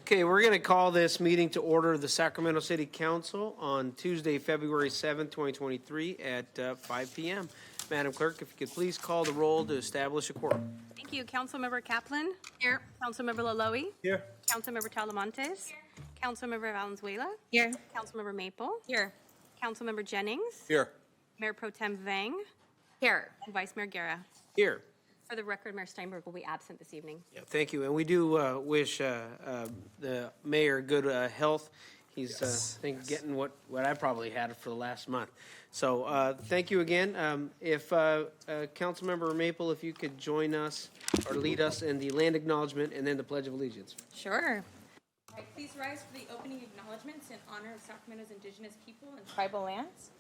Okay, we're going to call this meeting to order of the Sacramento City Council on Tuesday, February 7th, 2023 at 5 p.m. Madam Clerk, if you could please call the roll to establish a quorum. Thank you. Councilmember Kaplan? Here. Councilmember Laloe? Here. Councilmember Talamontes? Here. Councilmember Valenzuela? Here. Councilmember Maple? Here. Councilmember Jennings? Here. Mayor Pro Tem Vang? Here. And Vice Mayor Guerra. Here. For the record, Mayor Steinberg will be absent this evening. Yeah, thank you. And we do wish the mayor good health. He's I think getting what I probably had for the last month. So thank you again. If Councilmember Maple, if you could join us or lead us in the land acknowledgement and then the Pledge of Allegiance. Sure. All right, please rise for the opening acknowledgements in honor of Sacramento's indigenous people and tribal lands.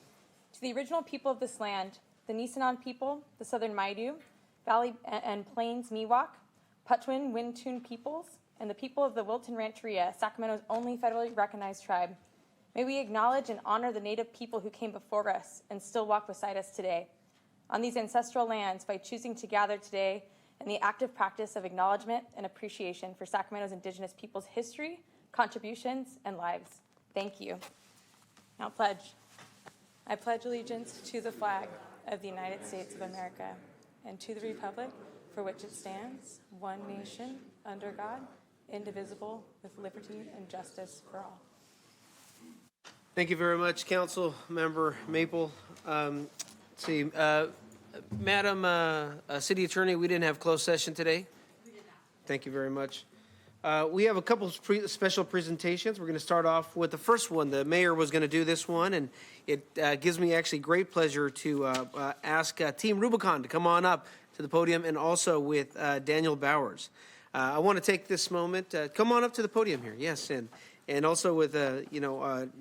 To the original people of this land, the Nisenan people, the Southern Maidu, Valley and Plains Miwok, Patwin Wintun peoples, and the people of the Wilton Rancheria, Sacramento's only federally recognized tribe. May we acknowledge and honor the Native people who came before us and still walk beside us today on these ancestral lands by choosing to gather today in the active practice of acknowledgement and appreciation for Sacramento's indigenous people's history, contributions, and lives. Thank you. Now pledge. I pledge allegiance to the flag of the United States of America and to the republic for which it stands, one nation, under God, indivisible, with liberty and justice for all. Thank you very much, Council Member Maple. Let's see, Madam City Attorney, we didn't have closed session today. We did not. Thank you very much. We have a couple of special presentations. We're going to start off with the first one. The mayor was going to do this one, and it gives me actually great pleasure to ask Team Rubicon to come on up to the podium, and also with Daniel Bowers. I want to take this moment. Come on up to the podium here. Yes, and also with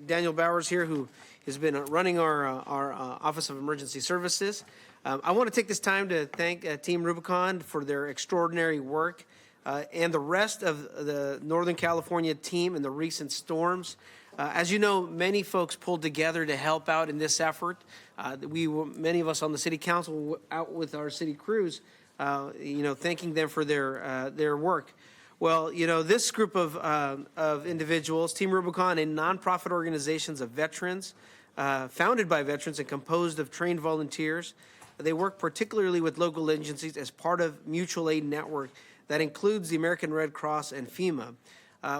Daniel Bowers here, who has been running our Office of Emergency Services. I want to take this time to thank Team Rubicon for their extraordinary work. And the rest of the Northern California team in the recent storms. As you know, many folks pulled together to help out in this effort. Many of us on the City Council were out with our city crews, thanking them for their work. Well, this group of individuals, Team Rubicon, a nonprofit organizations of veterans, founded by veterans and composed of trained volunteers. They work particularly with local agencies as part of mutual aid network that includes the American Red Cross and FEMA.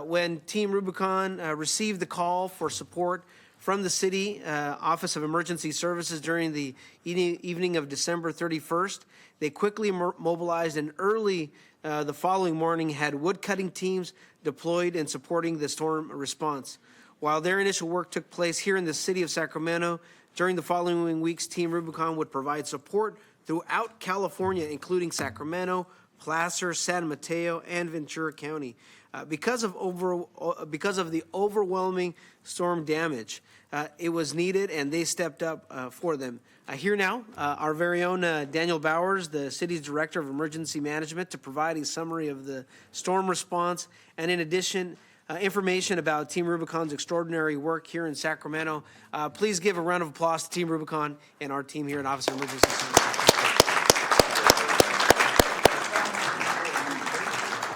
When Team Rubicon received the call for support from the City Office of Emergency Services during the evening of December 31st, they quickly mobilized, and early the following morning had wood-cutting teams deployed in supporting the storm response. While their initial work took place here in the city of Sacramento, during the following weeks, Team Rubicon would provide support throughout California, including Sacramento, Placer, San Mateo, and Ventura County. Because of the overwhelming storm damage, it was needed, and they stepped up for them. Here now, our very own Daniel Bowers, the city's Director of Emergency Management, to provide a summary of the storm response, and in addition, information about Team Rubicon's extraordinary work here in Sacramento. Please give a round of applause to Team Rubicon and our team here at Office of Emergency Services.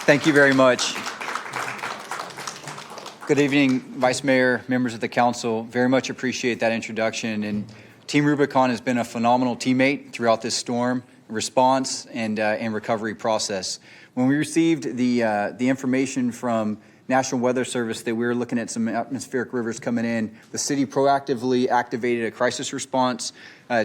Thank you very much. Good evening, Vice Mayor, members of the council. Very much appreciate that introduction. And Team Rubicon has been a phenomenal teammate throughout this storm response and recovery process. When we received the information from National Weather Service that we were looking at some atmospheric rivers coming in, the city proactively activated a crisis response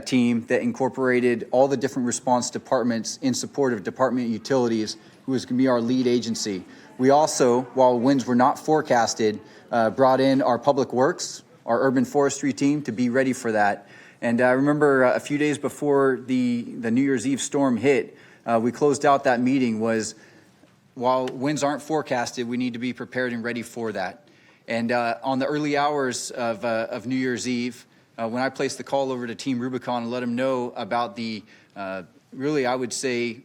team that incorporated all the different response departments in support of Department of Utilities, who is going to be our lead agency. We also, while winds were not forecasted, brought in our public works, our urban forestry team, to be ready for that. And I remember a few days before the New Year's Eve storm hit, we closed out that meeting was, while winds aren't forecasted, we need to be prepared and ready for that. And on the early hours of New Year's Eve, when I placed the call over to Team Rubicon and let them know about the, really, I would say,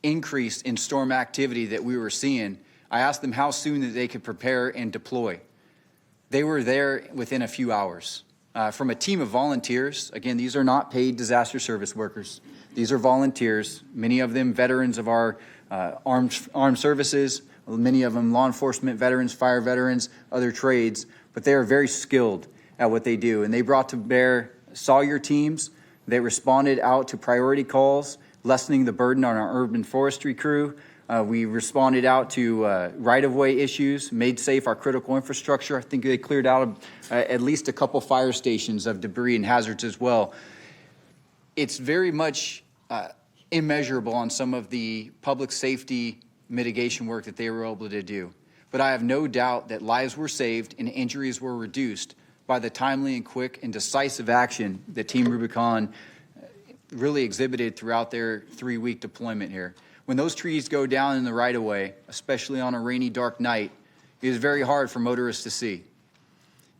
increase in storm activity that we were seeing, I asked them how soon that they could prepare and deploy. They were there within a few hours. From a team of volunteers, again, these are not paid disaster service workers. These are volunteers, many of them veterans of our armed services, many of them law enforcement veterans, fire veterans, other trades, but they are very skilled at what they do. And they brought to bear Sawyer teams. They responded out to priority calls, lessening the burden on our urban forestry crew. We responded out to right-of-way issues, made safe our critical infrastructure. I think they cleared out at least a couple fire stations of debris and hazards as well. It's very much immeasurable on some of the public safety mitigation work that they were able to do. But I have no doubt that lives were saved and injuries were reduced by the timely and quick and decisive action that Team Rubicon really exhibited throughout their 3-week deployment here. When those trees go down in the right-of-way, especially on a rainy, dark night, it is very hard for motorists to see.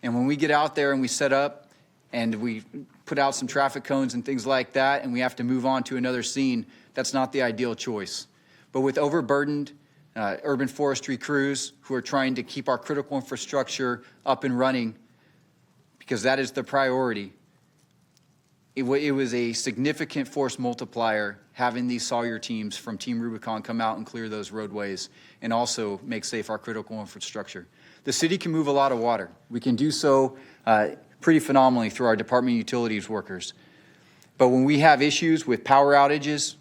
And when we get out there and we set up and we put out some traffic cones and things like that, and we have to move on to another scene, that's not the ideal choice. But with overburdened urban forestry crews who are trying to keep our critical infrastructure up and running, because that is the priority, it was a significant force multiplier having these Sawyer teams from Team Rubicon come out and clear those roadways and also make safe our critical infrastructure. The city can move a lot of water. We can do so pretty phenomenally through our Department of Utilities workers. But when we have issues with power outages,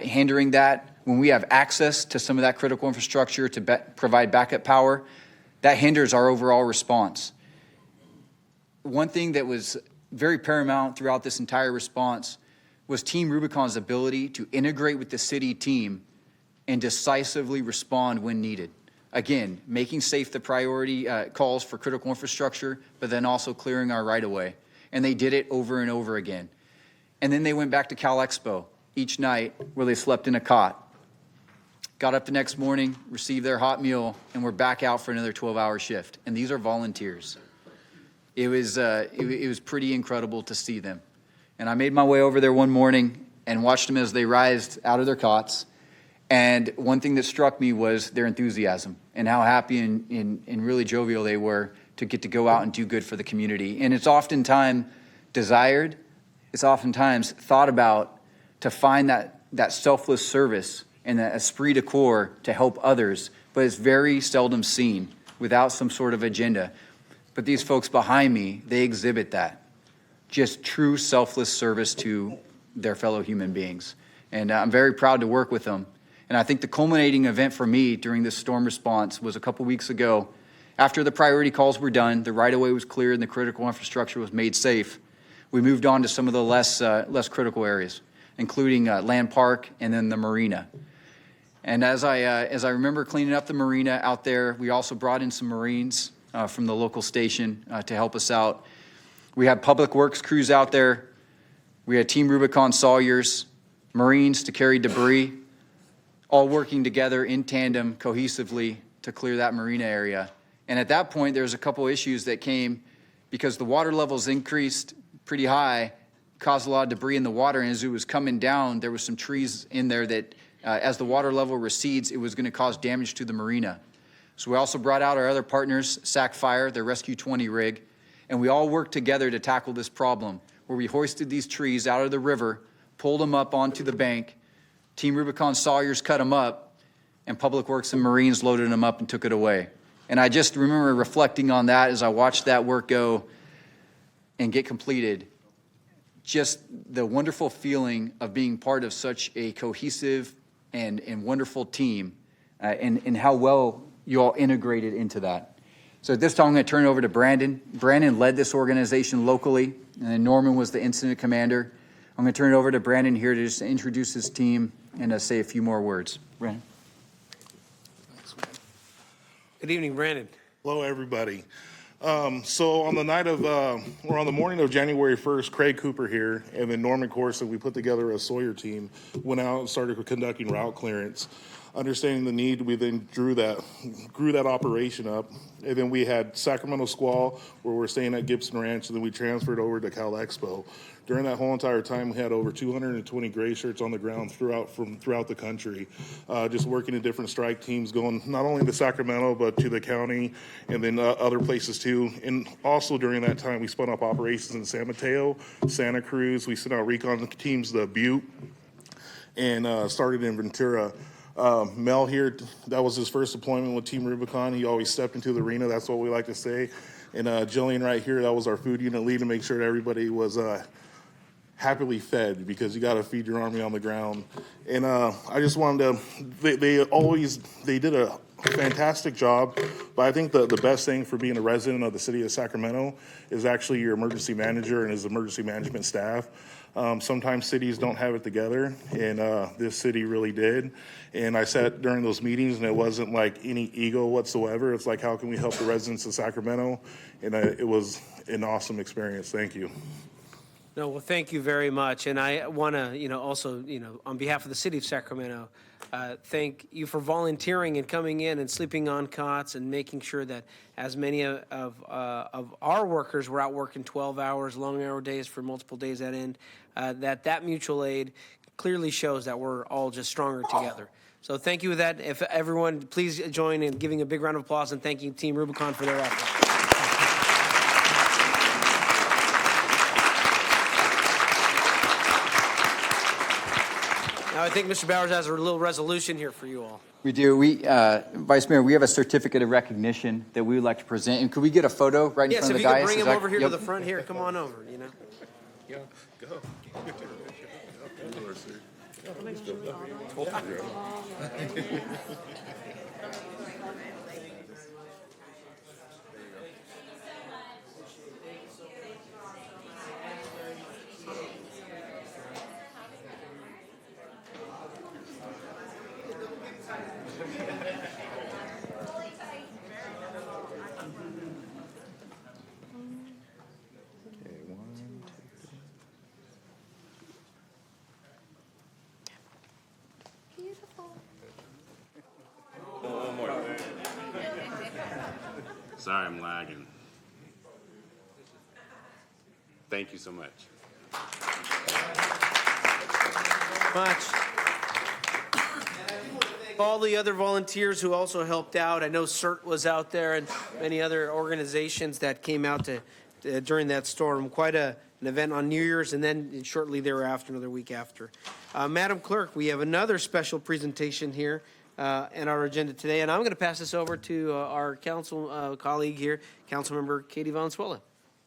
hindering that, when we have access to some of that critical infrastructure to provide backup power, that hinders our overall response. One thing that was very paramount throughout this entire response was Team Rubicon's ability to integrate with the city team and decisively respond when needed. Again, making safe the priority calls for critical infrastructure, but then also clearing our right-of-way. And they did it over and over again. And then they went back to Cal Expo each night where they slept in a cot. Got up the next morning, received their hot meal, and were back out for another 12-hour shift. And these are volunteers. It was pretty incredible to see them. And I made my way over there one morning and watched them as they rised out of their cots. And one thing that struck me was their enthusiasm and how happy and really jovial they were to get to go out and do good for the community. And it's oftentimes desired, it's oftentimes thought about to find that selfless service and that esprit de corps to help others, but it's very seldom seen without some sort of agenda. But these folks behind me, they exhibit that. Just true selfless service to their fellow human beings. And I'm very proud to work with them. And I think the culminating event for me during this storm response was a couple weeks ago. After the priority calls were done, the right-of-way was cleared, and the critical infrastructure was made safe, we moved on to some of the less critical areas, including Land Park and then the marina. And as I remember cleaning up the marina out there, we also brought in some Marines from the local station to help us out. We had Public Works crews out there. We had Team Rubicon Sawyers, Marines to carry debris, all working together in tandem cohesively to clear that marina area. And at that point, there was a couple issues that came because the water levels increased pretty high, caused a lot of debris in the water. And as it was coming down, there was some trees in there that as the water level recedes, it was going to cause damage to the marina. So we also brought out our other partners, SAC Fire, their Rescue 20 rig, and we all worked together to tackle this problem, where we hoisted these trees out of the river, pulled them up onto the bank, Team Rubicon Sawyers cut them up, and Public Works and Marines loaded them up and took it away. And I just remember reflecting on that as I watched that work go and get completed. Just the wonderful feeling of being part of such a cohesive and wonderful team, and how well you all integrated into that. So at this time, I'm going to turn it over to Brandon. Brandon led this organization locally, and then Norman was the incident commander. I'm going to turn it over to Brandon here to just introduce his team and to say a few more words. Brandon. Good evening, Brandon. Hello, everybody. So on the morning of January 1st, Craig Cooper here, and then Norman Corson, we put together a Sawyer team, went out and started conducting route clearance. Understanding the need, we then grew that operation up, and then we had Sacramento Squall, where we're staying at Gibson Ranch, and then we transferred over to Cal Expo. During that whole entire time, we had over 220 gray shirts on the ground throughout the country, just working in different strike teams, going not only to Sacramento, but to the county, and then other places too. And also during that time, we spun up operations in San Mateo, Santa Cruz. We sent out recon teams to Butte, and started in Ventura. Mel here, that was his first deployment with Team Rubicon. He always stepped into the arena. That's what we like to say. And Jillian right here, that was our food unit lead to make sure that everybody was happily fed, because you got to feed your army on the ground. And I just wanted to, they did a fantastic job, but I think the best thing for being a resident of the city of Sacramento is actually your emergency manager and his emergency management staff. Sometimes cities don't have it together, and this city really did. And I sat during those meetings, and it wasn't like any ego whatsoever. It's like, how can we help the residents of Sacramento? And it was an awesome experience. Thank you. No, well, thank you very much. And I want to, also, on behalf of the city of Sacramento, thank you for volunteering and coming in and sleeping on cots and making sure that as many of our workers were out working 12 hours, long hour days for multiple days at end, that mutual aid clearly shows that we're all just stronger together. So thank you with that. If everyone, please join in giving a big round of applause and thanking Team Rubicon for their efforts. Now, I think Mr. Bowers has a little resolution here for you all. We do. Vice Mayor, we have a certificate of recognition that we would like to present. And could we get a photo right in Yes, front if of you the could dais? bring Is him that- over here yep. to the front here, come on over, Yeah, go. Sorry, I'm lagging. Thank you so much. much. All the other volunteers who also helped out. I know CERT was out there and many other organizations that came out to during that storm. Quite an event on New Year's and then shortly thereafter, another week after. Madam Clerk, we have another special presentation here in our agenda today, and I'm going to pass this over to our council colleague here, Councilmember Katie Valenzuela.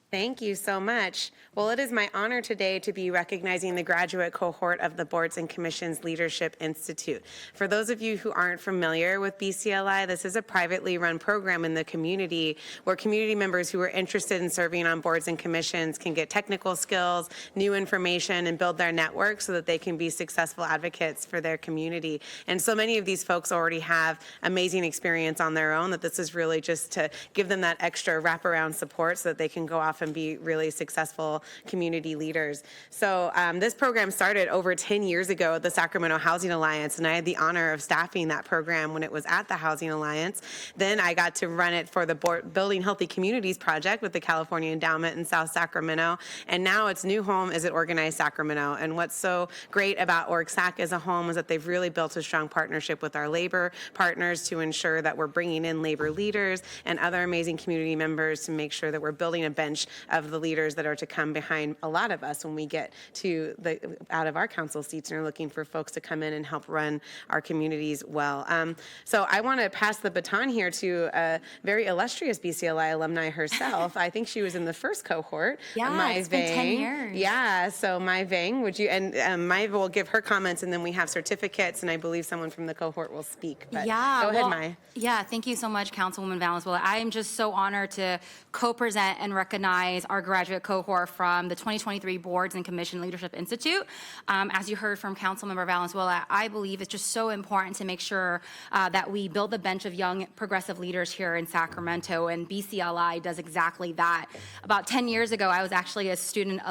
Thank you so much. Well, it is my honor today to be recognizing the graduate cohort of the Boards and Commissions Leadership Institute. For those of you who aren't familiar with BCLI, this is a privately run program in the community where community members who are interested in serving on boards and commissions can get technical skills, new information, and build their network so that they can be successful advocates for their community. And so many of these folks already have amazing experience on their own, that this is really just to give them that extra wraparound support so that they can go off and be really successful community leaders. So this program started over 10 years ago at the Sacramento Housing Alliance, and I had the honor of staffing that program when it was at the Housing Alliance. Then I got to run it for the Building Healthy Communities project with the California Endowment in South Sacramento, and now its new home is at Organized Sacramento. And what's so great about OrgSac as a home is that they've really built a strong partnership with our labor partners to ensure that we're bringing in labor leaders and other amazing community members to make sure that we're building a bench of the leaders that are to come behind a lot of us when we get to out of our council seats and are looking for folks to come in and help run our communities well. So I want to pass the baton here to a very illustrious BCLI alumni herself. I think she was in the first cohort. Yeah, Mai it's been 10 Vang. years. Yeah, so Mai Vang, would you, and Mai will give her comments, and then we have certificates, and I believe someone from the cohort will speak. But Yeah, go ahead, well, Mai. Yeah, thank you so much, Councilwoman Valenzuela. I am just so honored to co-present and recognize our graduate cohort from the 2023 Boards and Commission Leadership Institute. As you heard from Councilmember Valenzuela, I believe it's just so important to make sure that we build a bench of young progressive leaders here in Sacramento, and BCLI does exactly that. About 10 years ago, I was actually a student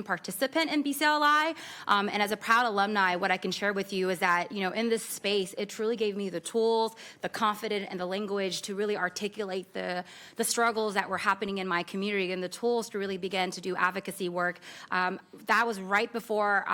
participant in BCLI, and as a proud alumni, what I can share with you is that, you know, in this space, it truly gave me the tools, the confidence, and the language to really articulate the struggles that were happening in my community and the tools to really begin to do advocacy work. That was right before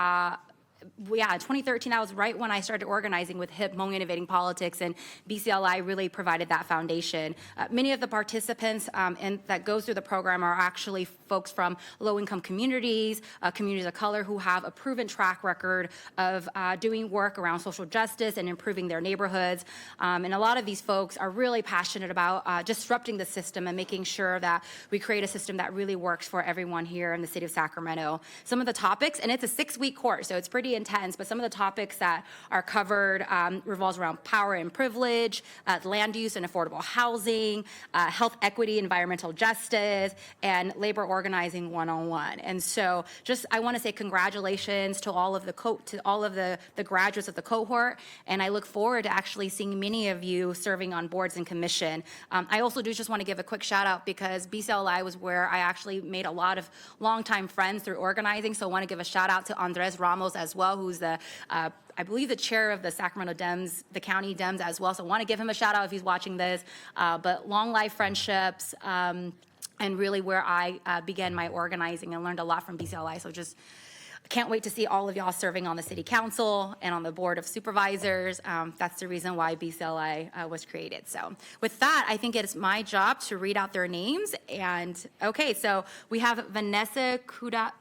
yeah, 2013, that was right when I started organizing with HIP, Hmong Innovating Politics, and BCLI really provided that foundation. Many of the participants that go through the program are actually folks from low-income communities, communities of color who have a proven track record of doing work around social justice and improving their neighborhoods. And a lot of these folks are really passionate about disrupting the system and making sure that we create a system that really works for everyone here in the city of Sacramento. Some of the topics, and it's a 6-week course, so it's pretty intense, but some of the topics that are covered revolves around power and privilege, land use and affordable housing, health equity, environmental justice, and labor organizing 101. And so just, I want to say congratulations to all of the graduates of the cohort, and I look forward to actually seeing many of you serving on boards and commission. I also do just want to give a quick shout out because BCLI was where I actually made a lot of longtime friends through organizing, so I want to give a shout out to Andres Ramos as well, who's the I believe the chair of the Sacramento Dems, the county Dems as well. So I want to give him a shout out if he's watching this. But long life friendships and really where I began my organizing and learned a lot from BCLI. So just can't wait to see all of y'all serving on the city council and on the board of supervisors. That's the reason why BCLI was created. So with that, I think it's my job to read out their names. And okay, so we have Vanessa Kudabak.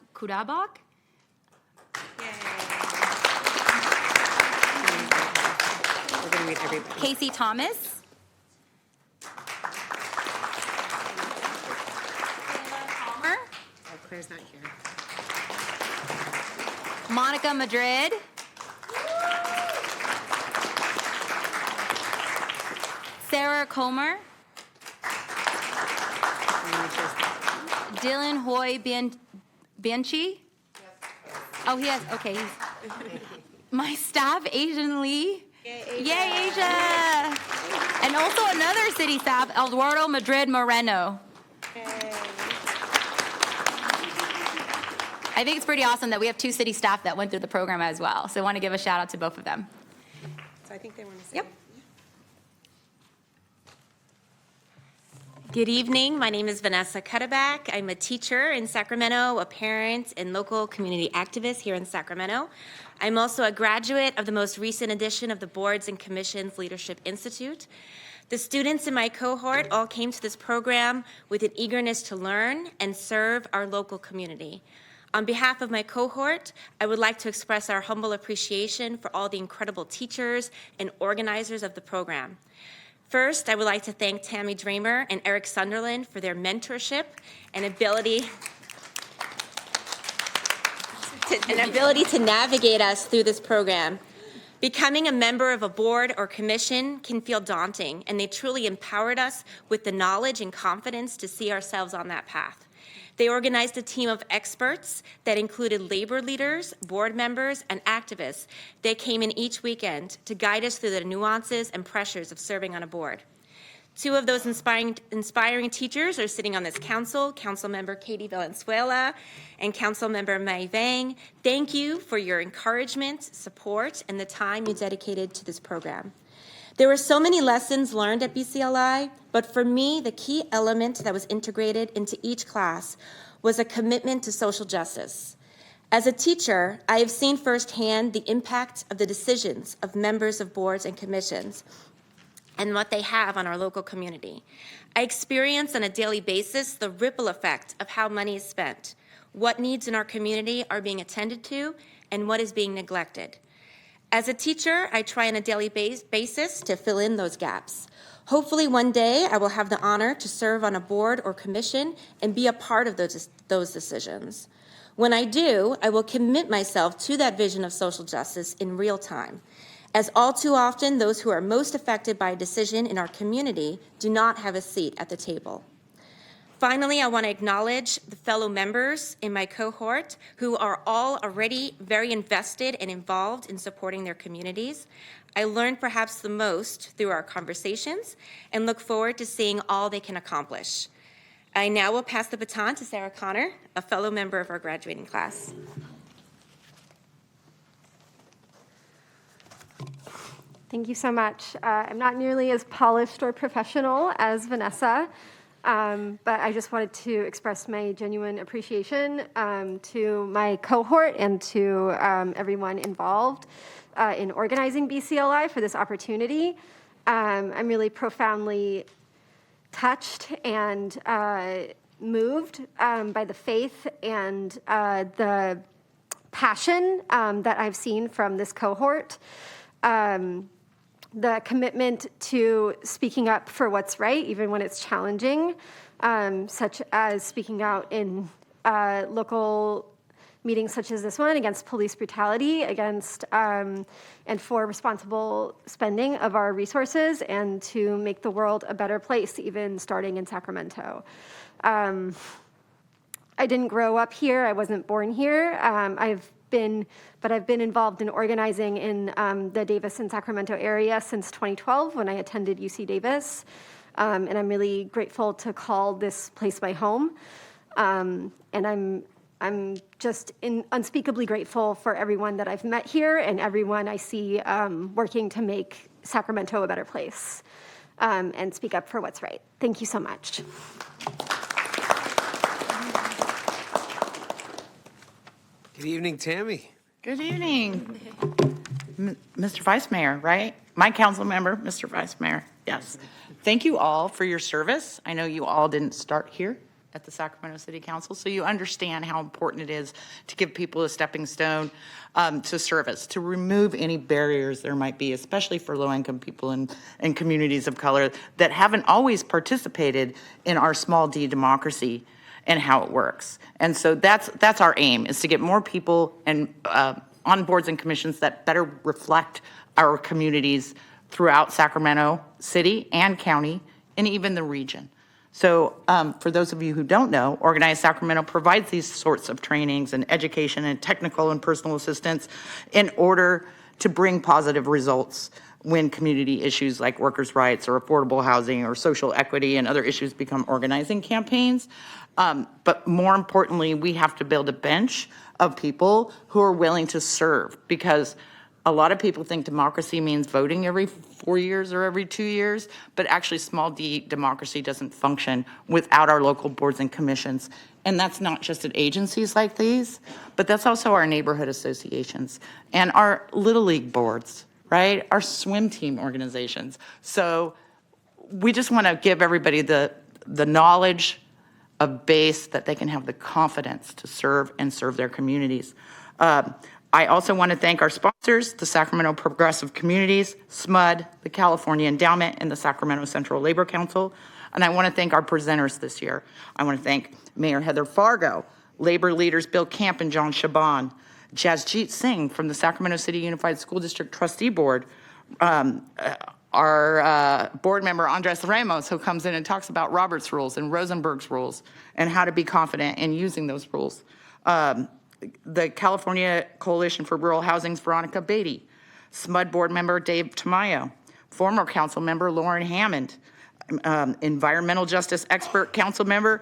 We're going to read everybody. Casey Thomas. Palmer. Oh, Claire's not here. Monica Madrid. Sarah Comer. Dylan Hoy Bianchi. Oh, he has, okay. My staff, Asian Lee. Yay, Asia. And also another city staff, Eduardo Madrid Moreno. I think it's pretty awesome that we have 2 city staff that went through the program as well. So I want to give a shout out to both of them. So I think they want to say. Yep. Good evening. My name is Vanessa Cuddeback. I'm a teacher in Sacramento, a parent and local community activist here in Sacramento. I'm also a graduate of the most recent edition of the Boards and Commissions Leadership Institute. The students in my cohort all came to this program with an eagerness to learn and serve our local community. On behalf of my cohort, I would like to express our humble appreciation for all the incredible teachers and organizers of the program. First, I would like to thank Tammy Dramer and Eric Sunderland for their mentorship and ability to navigate us through this program. Becoming a member of a board or commission can feel daunting, and they truly empowered us with the knowledge and confidence to see ourselves on that path. They organized a team of experts that included labor leaders, board members, and activists that came in each weekend to guide us through the nuances and pressures of serving on a board. 2 of those inspiring teachers are sitting on this council, Councilmember Katie Valenzuela and Councilmember Mai Vang. Thank you for your encouragement, support, and the time you dedicated to this program. There were so many lessons learned at BCLI, but for me, the key element that was integrated into each class was a commitment to social justice. As a teacher, I have seen firsthand the impact of the decisions of members of boards and commissions and what they have on our local community. I experience on a daily basis the ripple effect of how money is spent, what needs in our community are being attended to, and what is being neglected. As a teacher, I try on a daily basis to fill in those gaps. Hopefully one day I will have the honor to serve on a board or commission and be a part of those decisions. When I do, I will commit myself to that vision of social justice in real time, as all too often those who are most affected by a decision in our community do not have a seat at the table. Finally, I want to acknowledge the fellow members in my cohort who are all already very invested and involved in supporting their communities. I learned perhaps the most through our conversations and look forward to seeing all they can accomplish. I now will pass the baton to Sarah Connor, a fellow member of our graduating class. Thank you so much. I'm not nearly as polished or professional as Vanessa, But I just wanted to express my genuine appreciation to my cohort and to everyone involved in organizing BCLI for this opportunity. I'm really profoundly touched and moved by the faith and the passion that I've seen from this cohort. The commitment to speaking up for what's right, even when it's challenging, such as speaking out in local meetings such as this one against police brutality, against and for responsible spending of our resources, and to make the world a better place, even starting in Sacramento. I didn't grow up here. I wasn't born here. I've been involved in organizing in the Davis and Sacramento area since 2012 when I attended UC Davis. And I'm really grateful to call this place my home. And I'm just unspeakably grateful for everyone that I've met here and everyone I see working to make Sacramento a better place and speak up for what's right. Thank you so much. Good evening, Tammy. Good evening, Mr. Vice Mayor, right? My council member, Mr. Vice Mayor, yes. Thank you all for your service. I know you all didn't start here at the Sacramento City Council, so you understand how important it is to give people a stepping stone to service, to remove any barriers there might be, especially for low-income people and communities of color that haven't always participated in our small d democracy and how it works. And so that's our aim, is to get more people and on boards and commissions that better reflect our communities throughout Sacramento City and County and even the region. So for those of you who don't know, Organized Sacramento provides these sorts of trainings and education and technical and personal assistance in order to bring positive results when community issues like workers' rights or affordable housing or social equity and other issues become organizing campaigns. But more importantly, we have to build a bench of people who are willing to serve, because a lot of people think democracy means voting every 4 years or every 2 years, but actually small d democracy doesn't function without our local boards and commissions. And that's not just at agencies like these, but that's also our neighborhood associations and our Little League boards, right? Our swim team organizations. So we just want to give everybody the knowledge, a base that they can have the confidence to serve and serve their communities. I also want to thank our sponsors, the Sacramento Progressive Communities, SMUD, the California Endowment, and the Sacramento Central Labor Council. And I want to thank our presenters this year. I want to thank Mayor Heather Fargo, labor leaders Bill Camp and John Shaban, Jasjeet Singh from the Sacramento City Unified School District Trustee Board, our board member Andres Ramos, who comes in and talks about Robert's rules and Rosenberg's rules and how to be confident in using those rules. The California Coalition for Rural Housing's Veronica Beatty, SMUD board member Dave Tamayo, former council member Lauren Hammond, environmental justice expert council member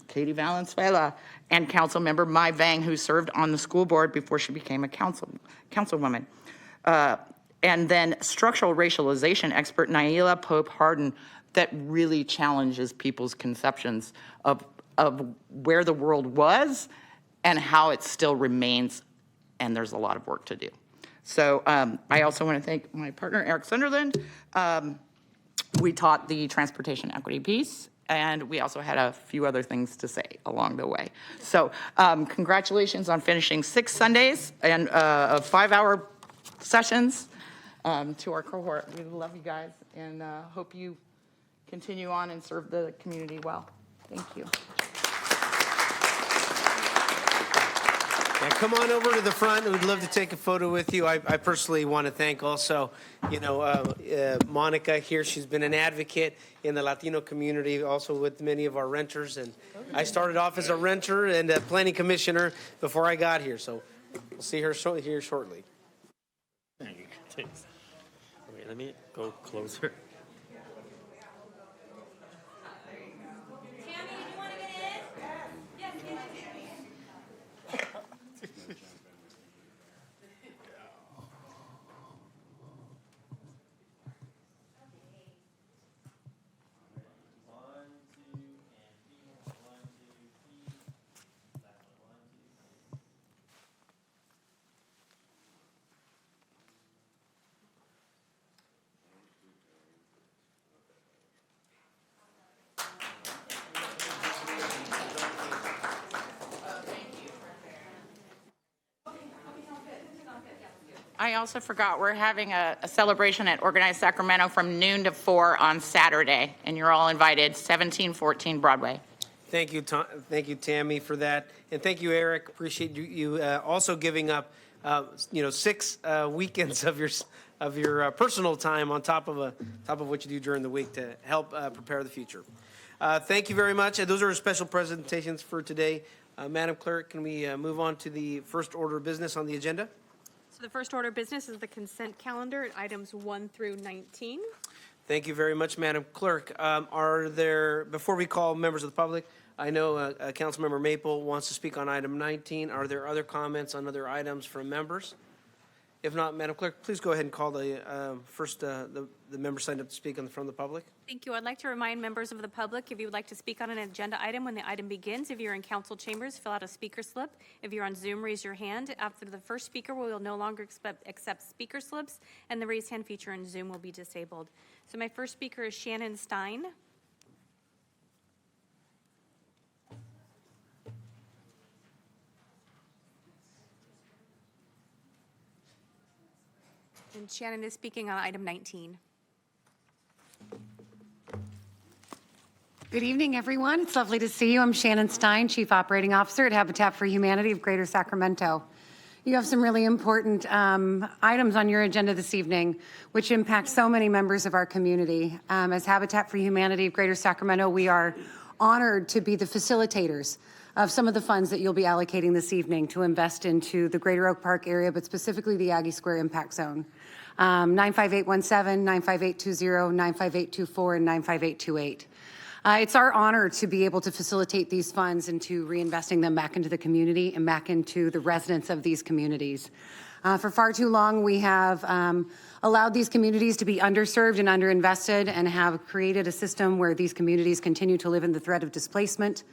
Katie Valenzuela, and council member Mai Vang, who served on the school board before she became a councilwoman. And then structural racialization expert Naila Pope Harden, that really challenges people's conceptions of where the world was and how it still remains, and there's a lot of work to do. So I also want to thank my partner, Eric Sunderland. We taught the transportation equity piece, and we also had a few other things to say along the way. So congratulations on finishing 6 Sundays and 5-hour sessions to our cohort. We love you guys, and hope you continue on and serve the community well. Thank you. Yeah, come on over to the front. We'd love to take a photo with you. I personally want to thank also, Monica here. She's been an advocate in the Latino community, also with many of our renters. And I started off as a renter and a planning commissioner before I got here. So we'll see her here shortly. Thank you. Thanks. Okay, let me go closer. I also forgot, we're having a celebration at Organized Sacramento from noon to 4 on Saturday, and you're all invited, 1714 Broadway. Thank you, thank you, Tammy, for that, and thank you, Eric. Appreciate you also giving up, 6 weekends of your personal time on top of what you do during the week to help prepare the future. Thank you very much. Those are our special presentations for today. Madam Clerk, can we move on to the first order of business on the agenda? So the first order of business is the consent calendar, items 1 through 19. Thank you very much, Madam Clerk. Before we call members of the public, I know Councilmember Maple wants to speak on item 19. Are there other comments on other items from members? If not, Madam Clerk, please go ahead and call the member signed up to speak from the public. Thank you. I'd like to remind members of the public, if you would like to speak on an agenda item when the item begins, if you're in council chambers, fill out a speaker slip. If you're on Zoom, raise your hand. After the first speaker, we will no longer accept speaker slips, and the raise hand feature in Zoom will be disabled. So my first speaker is Shannon Stein. And Shannon is speaking on item 19. Good evening, everyone. It's lovely to see you. I'm Shannon Stein, Chief Operating Officer at Habitat for Humanity of Greater Sacramento. You have some really important items on your agenda this evening, which impact so many members of our community. As Habitat for Humanity of Greater Sacramento, we are honored to be the facilitators of some of the funds that you'll be allocating this evening to invest into the Greater Oak Park area, but specifically the Aggie Square Impact Zone. 95817, 95820, 95824, and 95828. It's our honor to be able to facilitate these funds into reinvesting them back into the community and back into the residents of these communities. For far too long, we have allowed these communities to be underserved and underinvested and have created a system where these communities continue to live in the threat of displacement,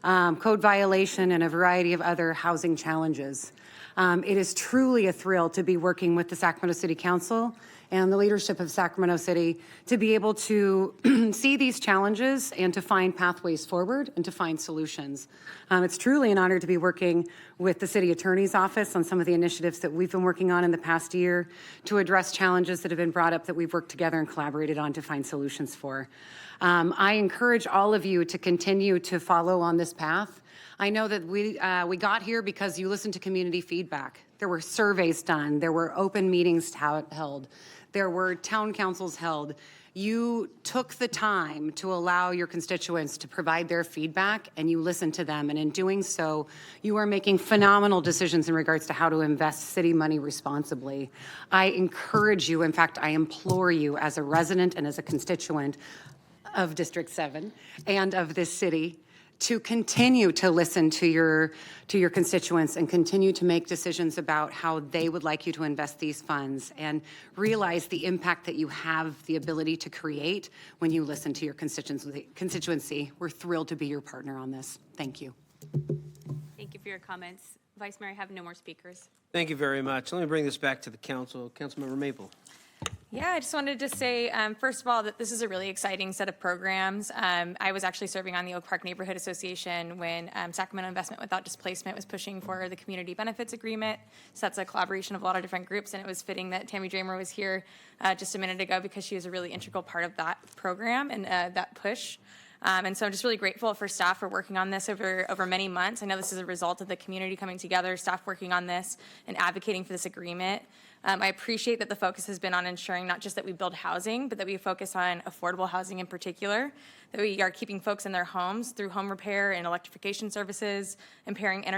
code violation, and a variety of other housing challenges. It is truly a thrill to be working with the Sacramento City Council and the leadership of Sacramento City to be able to see these challenges and to find pathways forward and to find solutions. It's truly an honor to be working with the City Attorney's Office on some of the initiatives that we've been working on in the past year to address challenges that have been brought up that we've worked together and collaborated on to find solutions for. I encourage all of you to continue to follow on this path. I know that we got here because you listened to community feedback. There were surveys done. There were open meetings held. There were town councils held. You took the time to allow your constituents to provide their feedback, and you listened to them. And in doing so, you are making phenomenal decisions in regards to how to invest city money responsibly. I encourage you, in fact, I implore you as a resident and as a constituent of District 7 and of this city to continue to listen to your constituents and continue to make decisions about how they would like you to invest these funds, and realize the impact that you have the ability to create when you listen to your constituency. We're thrilled to be your partner on this. Thank you. Thank you for your comments. Vice Mayor, I have no more speakers. Thank you very much. Let me bring this back to the council. Councilmember Maple. Yeah, I just wanted to say, first of all, that this is a really exciting set of programs. I was actually serving on the Oak Park Neighborhood Association when Sacramento Investment Without Displacement was pushing for the Community Benefits Agreement. So that's a collaboration of a lot of different groups, and it was fitting that Tammy Dramer was here just a minute ago because she was a really integral part of that program and that push. And so I'm just really grateful for staff for working on this over many months. I know this is a result of the community coming together, staff working on this and advocating for this agreement. I appreciate that the focus has been on ensuring not just that we build housing, but that we focus on affordable housing in particular, that we are keeping folks in their homes through home repair and electrification services, improving our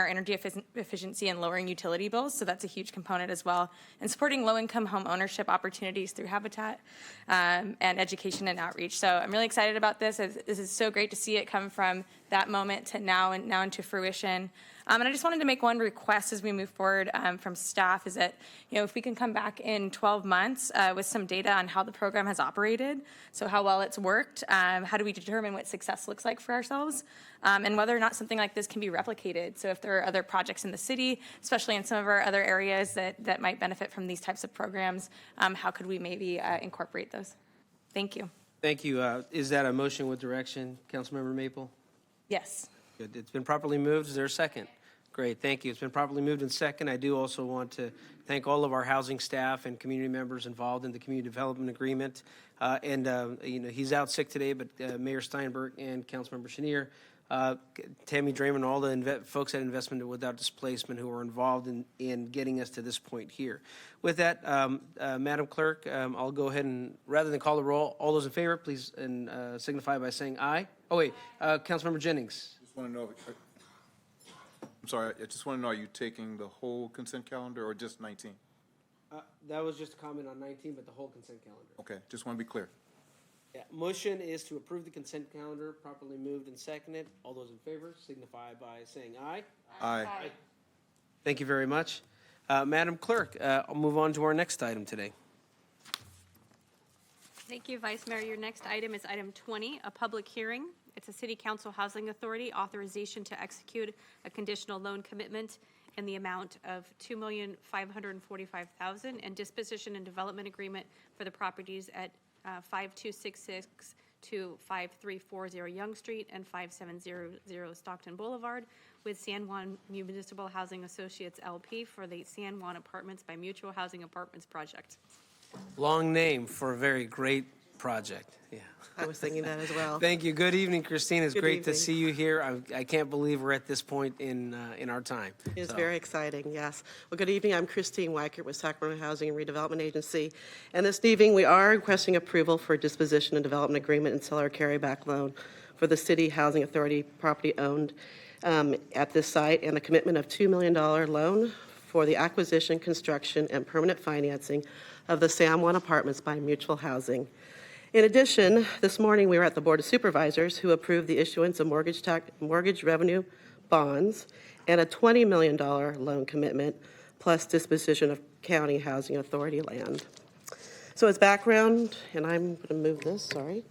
energy efficiency and lowering utility bills. So that's a huge component as well. And supporting low-income home ownership opportunities through Habitat and education and outreach. So I'm really excited about this. This is so great to see it come from that moment to now and now into fruition. And I just wanted to make one request as we move forward from staff is that, if we can come back in 12 months with some data on how the program has operated, so how well it's worked, how do we determine what success looks like for ourselves, and whether or not something like this can be replicated. So if there are other projects in the city, especially in some of our other areas that might benefit from these types of programs, how could we maybe incorporate those? Thank you. Thank you. Is that a motion with direction, Councilmember Maple? Yes. Good. It's been properly moved. Is there a second? Great, thank you. It's been properly moved in second. I do also want to thank all of our housing staff and community members involved in the community development agreement. He's out sick today, but Mayor Steinberg and Councilmember Chenier, Tammy Draymond, all the folks at Investment Without Displacement who were involved in getting us to this point here. With that, Madam Clerk, I'll go ahead and, rather than call the roll, all those in favor, please signify by saying aye. Oh, wait, Councilmember Jennings. Just want to know, I'm sorry, I just want to know, are you taking the whole consent calendar or just 19? That was just a comment on 19, but the whole consent calendar. Okay, just want to be clear. Yeah, motion is to approve the consent calendar, properly moved and seconded. All those in favor signify by saying aye. Aye. Thank you very much. Madam Clerk, I'll move on to our next item today. Thank you, Vice Mayor. Your next item is item 20, a public hearing. It's a City Council Housing Authority authorization to execute a conditional loan commitment in the amount of $2,545,000 and disposition and development agreement for the properties at 5266 to 5340 Young Street and 5700 Stockton Boulevard with San Juan Municipal Housing Associates LP for the San Juan Apartments by Mutual Housing Apartments project. Long name for a very great project. Yeah. I was thinking that as well. Thank you. Good evening, Christine. It's Good great to evening. see you here. I can't believe we're at this point in our time. It's So, very exciting, yes. Well, good evening. I'm Christine Weichert with Sacramento Housing and Redevelopment Agency. And this evening, we are requesting approval for disposition and development agreement and seller carryback loan for the City Housing Authority property owned at this site and a commitment of $2 million loan for the acquisition, construction, and permanent financing of the San Juan Apartments by Mutual Housing. In addition, this morning, we were at the Board of Supervisors who approved the issuance of mortgage revenue bonds and a $20 million loan commitment plus disposition of county housing authority land. So as background, and I'm going to move this, sorry.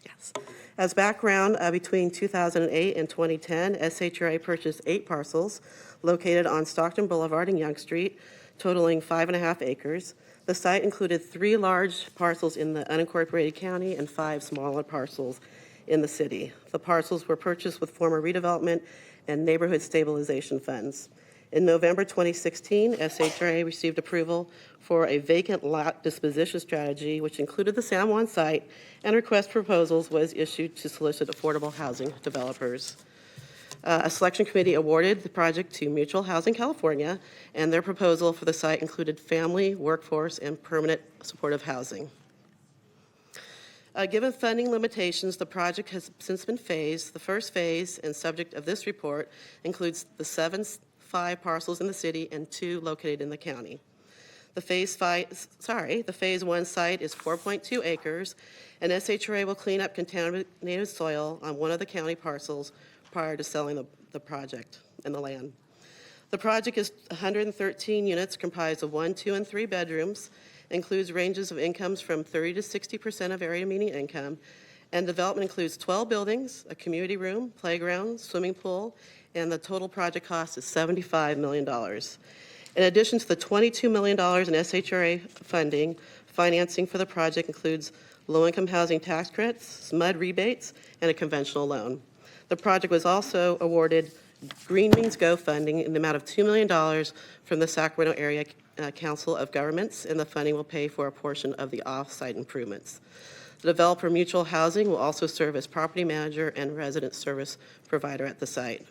Yes. As background, between 2008 and 2010, SHRA purchased 8 parcels located on Stockton Boulevard and Young Street, totaling 5.5 acres. The site included 3 large parcels in the unincorporated county and 5 smaller parcels in the city. The parcels were purchased with former redevelopment and neighborhood stabilization funds. In November 2016, SHRA received approval for a vacant lot disposition strategy, which included the San Juan site, and request proposals was issued to solicit affordable housing developers. A selection committee awarded the project to Mutual Housing California, and their proposal for the site included family, workforce, and permanent supportive housing. Given funding limitations, the project has since been phased. The first phase and subject of this report includes the 5 parcels in the city and 2 located in the county. The phase 1 site is 4.2 acres, and SHRA will clean up contaminated soil on one of the county parcels prior to selling the project and the land. The project is 113 units comprised of 1, 2, and 3 bedrooms, includes ranges of incomes from 30% to 60% of area median income, and development includes 12 buildings, a community room, playground, swimming pool, and the total project cost is $75 million. In addition to the $22 million in SHRA funding, financing for the project includes low-income housing tax credits, SMUD rebates, and a conventional loan. The project was also awarded Green Means Go funding in the amount of $2 million from the Sacramento Area Council of Governments, and the funding will pay for a portion of the off-site improvements. The developer Mutual Housing will also serve as property manager and resident service provider at the site.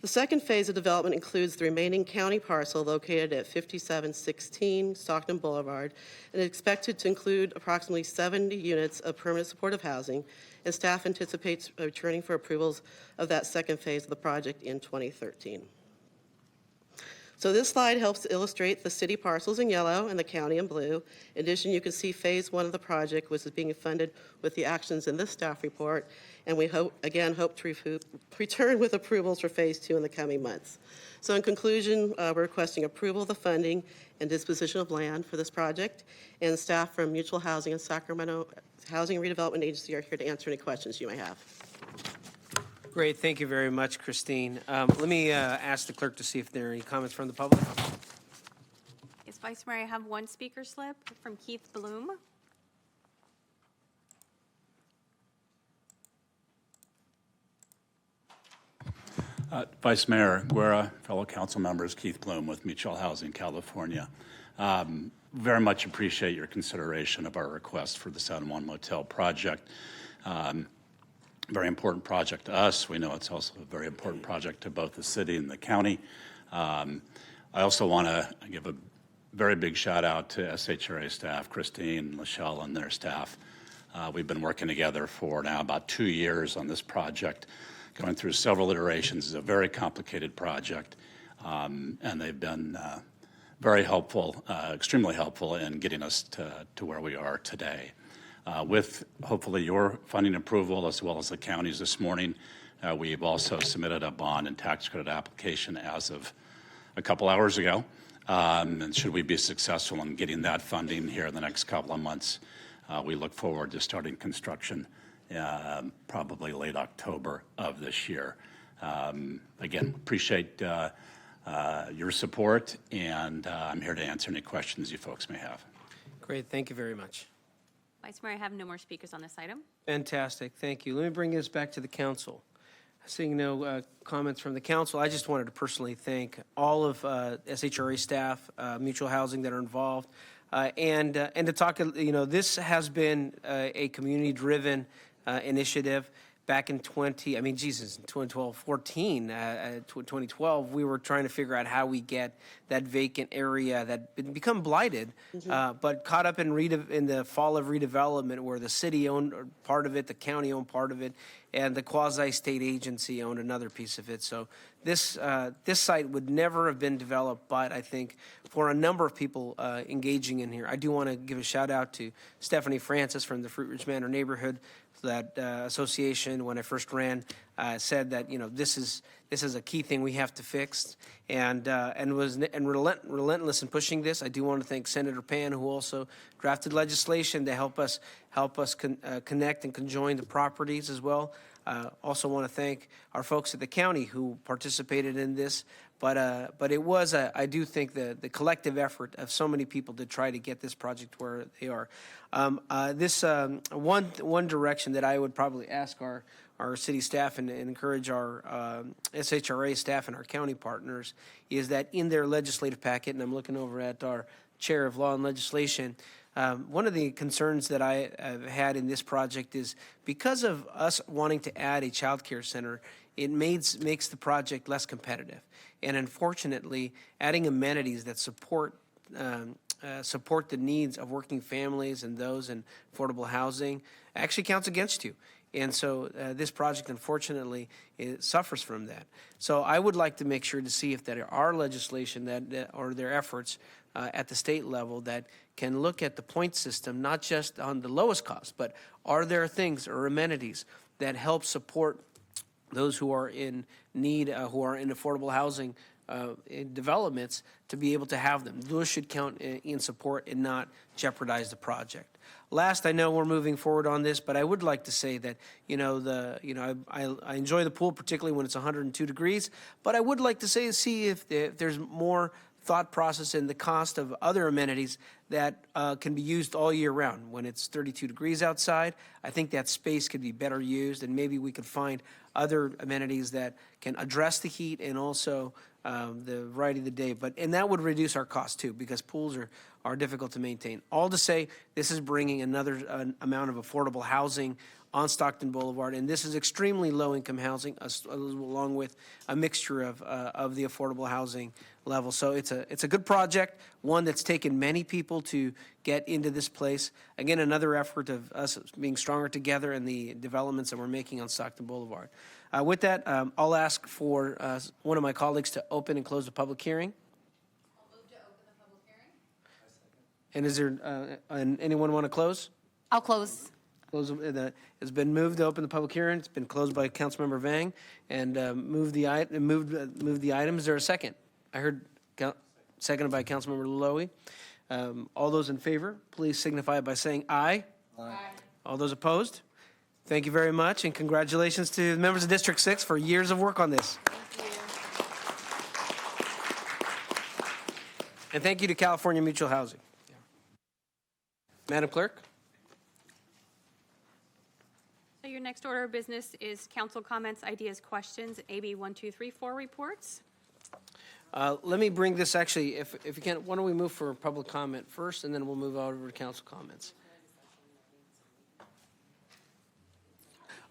The second phase of development includes the remaining county parcel located at 5716 Stockton Boulevard and is expected to include approximately 70 units of permanent supportive housing, and staff anticipates returning for approvals of that second phase of the project in 2013. So this slide helps to illustrate the city parcels in yellow and the county in blue. In addition, you can see phase 1 of the project, which is being funded with the actions in this staff report, and we hope to return with approvals for phase 2 in the coming months. So in conclusion, we're requesting approval of the funding and disposition of land for this project, and staff from Mutual Housing and Sacramento Housing and Redevelopment Agency are here to answer any questions you may have. Great, thank you very much, Christine. Let me ask the clerk to see if there are any comments from the public. Yes, Vice Mayor, I have one speaker slip from Keith Bloom. Vice Mayor Guerra, fellow council members, Keith Bloom with Mutual Housing California. Very much appreciate your consideration of our request for the San Juan Motel project. Very important project to us. We know it's also a very important project to both the city and the county. I also want to give a very big shout out to SHRA staff, Christine, Michelle, and their staff. We've been working together for now about 2 years on this project, going through several iterations. It's a very complicated project, and they've been very helpful, extremely helpful in getting us to where we are today. With hopefully your funding approval as well as the county's this morning, we've also submitted a bond and tax credit application as of a couple hours ago. And should we be successful in getting that funding here in the next couple of months, we look forward to starting construction probably late October of this year. Again, appreciate your support, and I'm here to answer any questions you folks may have. Great, thank you very much. Vice Mayor, I have no more speakers on this item. Fantastic, thank you. Let me bring this back to the council. Seeing no comments from the council, I just wanted to personally thank all of SHRA staff, Mutual Housing that are involved, and to talk, this has been a community-driven initiative. Back in 2012, 2012, we were trying to figure out how we get that vacant area that had become blighted, but caught up in the fall of redevelopment, where the city owned part of it, the county owned part of it, and the quasi-state agency owned another piece of it. So this site would never have been developed, but I think for a number of people engaging in here, I do want to give a shout out to Stephanie Francis from the Fruit Ridge Manor neighborhood. That association, when I first ran, said that this is a key thing we have to fix, and was relentless in pushing this. I do want to thank Senator Pan, who also drafted legislation to help us connect and conjoin the properties as well. Also want to thank our folks at the county who participated in this. But it was, I do think, the collective effort of so many people to try to get this project where they are. One direction that I would probably ask our city staff and encourage our SHRA staff and our county partners is that in their legislative packet, and I'm looking over at our Chair of Law and Legislation, one of the concerns that I have had in this project is because of us wanting to add a child care center, it makes the project less competitive. And unfortunately, adding amenities that support the needs of working families and those in affordable housing actually counts against you. And so this project, unfortunately, it suffers from that. So I would like to make sure to see if there are legislation or their efforts at the state level that can look at the point system, not just on the lowest cost, but are there things or amenities that help support those who are in need, who are in affordable housing developments, to be able to have them. Those should count in support and not jeopardize the project. Last, I know we're moving forward on this, but I would like to say that I enjoy the pool, particularly when it's 102 degrees. But I would like to see if there's more thought process in the cost of other amenities that can be used all year round. When it's 32 degrees outside, I think that space could be better used, and maybe we could find other amenities that can address the heat and also the variety of the day. And that would reduce our cost too, because pools are difficult to maintain. All to say, this is bringing another amount of affordable housing on Stockton Boulevard, and this is extremely low-income housing, along with a mixture of the affordable housing level. So it's a good project, one that's taken many people to get into this place. Again, another effort of us being stronger together in the developments that we're making on Stockton Boulevard. With that, I'll ask for one of my colleagues to open and close the public hearing. I'll move to open the public hearing. And is there anyone want to close? I'll close. It's been moved to open the public hearing. It's been closed by Councilmember Vang, and move the item. Is there a second? I heard seconded by Councilmember Lowy. All those in favor, please signify by saying aye. Aye. All those opposed? Thank you very much, and congratulations to the members of District 6 for years of work on this. Thank you. And thank you to California Mutual Housing. Madam Clerk? So your next order of business is council comments, ideas, questions, AB 1234 reports. Let me bring this, actually, if you can, why don't we move for public comment first, and then we'll move over to council comments.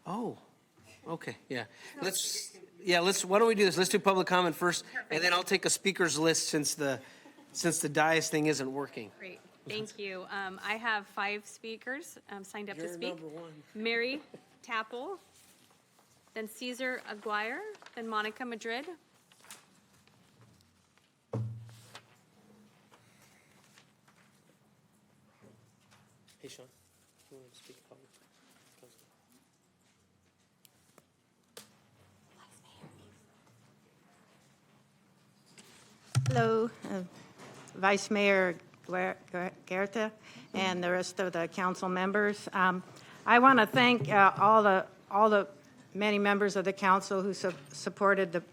Oh, okay, yeah. Why don't we do this? Let's do public comment first, and then I'll take a speaker's list since the dais thing isn't working. Great, thank you. I have 5 speakers signed up to You're speak. number 1. Mary Tapple, then Cesar Aguirre, then Monica Madrid. Hey, Sean, you want to speak public? Hello, Vice Mayor Gerta and the rest of the council members. I want to thank all the many members of the council who supported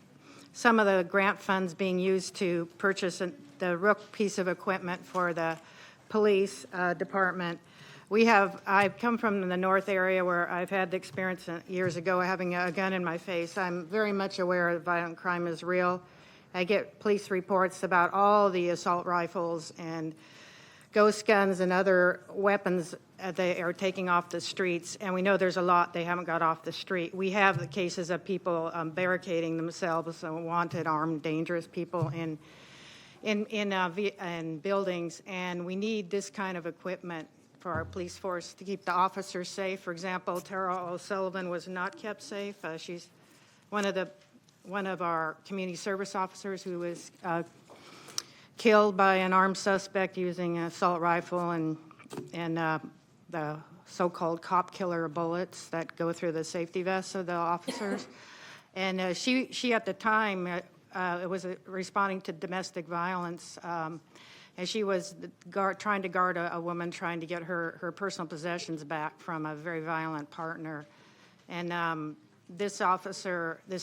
some of the grant funds being used to purchase the Rook piece of equipment for the police department. I've come from the north area where I've had the experience years ago having a gun in my face. I'm very much aware that violent crime is real. I get police reports about all the assault rifles and ghost guns and other weapons they are taking off the streets, and we know there's a lot they haven't got off the street. We have the cases of people barricading themselves, wanted, armed, dangerous people in buildings, and we need this kind of equipment for our police force to keep the officers safe. For example, Tara O'Sullivan was not kept safe. She's one of our community service officers who was killed by an armed suspect using an assault rifle and the so-called cop killer bullets that go through the safety vests of the officers. And she at the time was responding to domestic violence, and she was trying to guard a woman trying to get her personal possessions back from a very violent partner. And this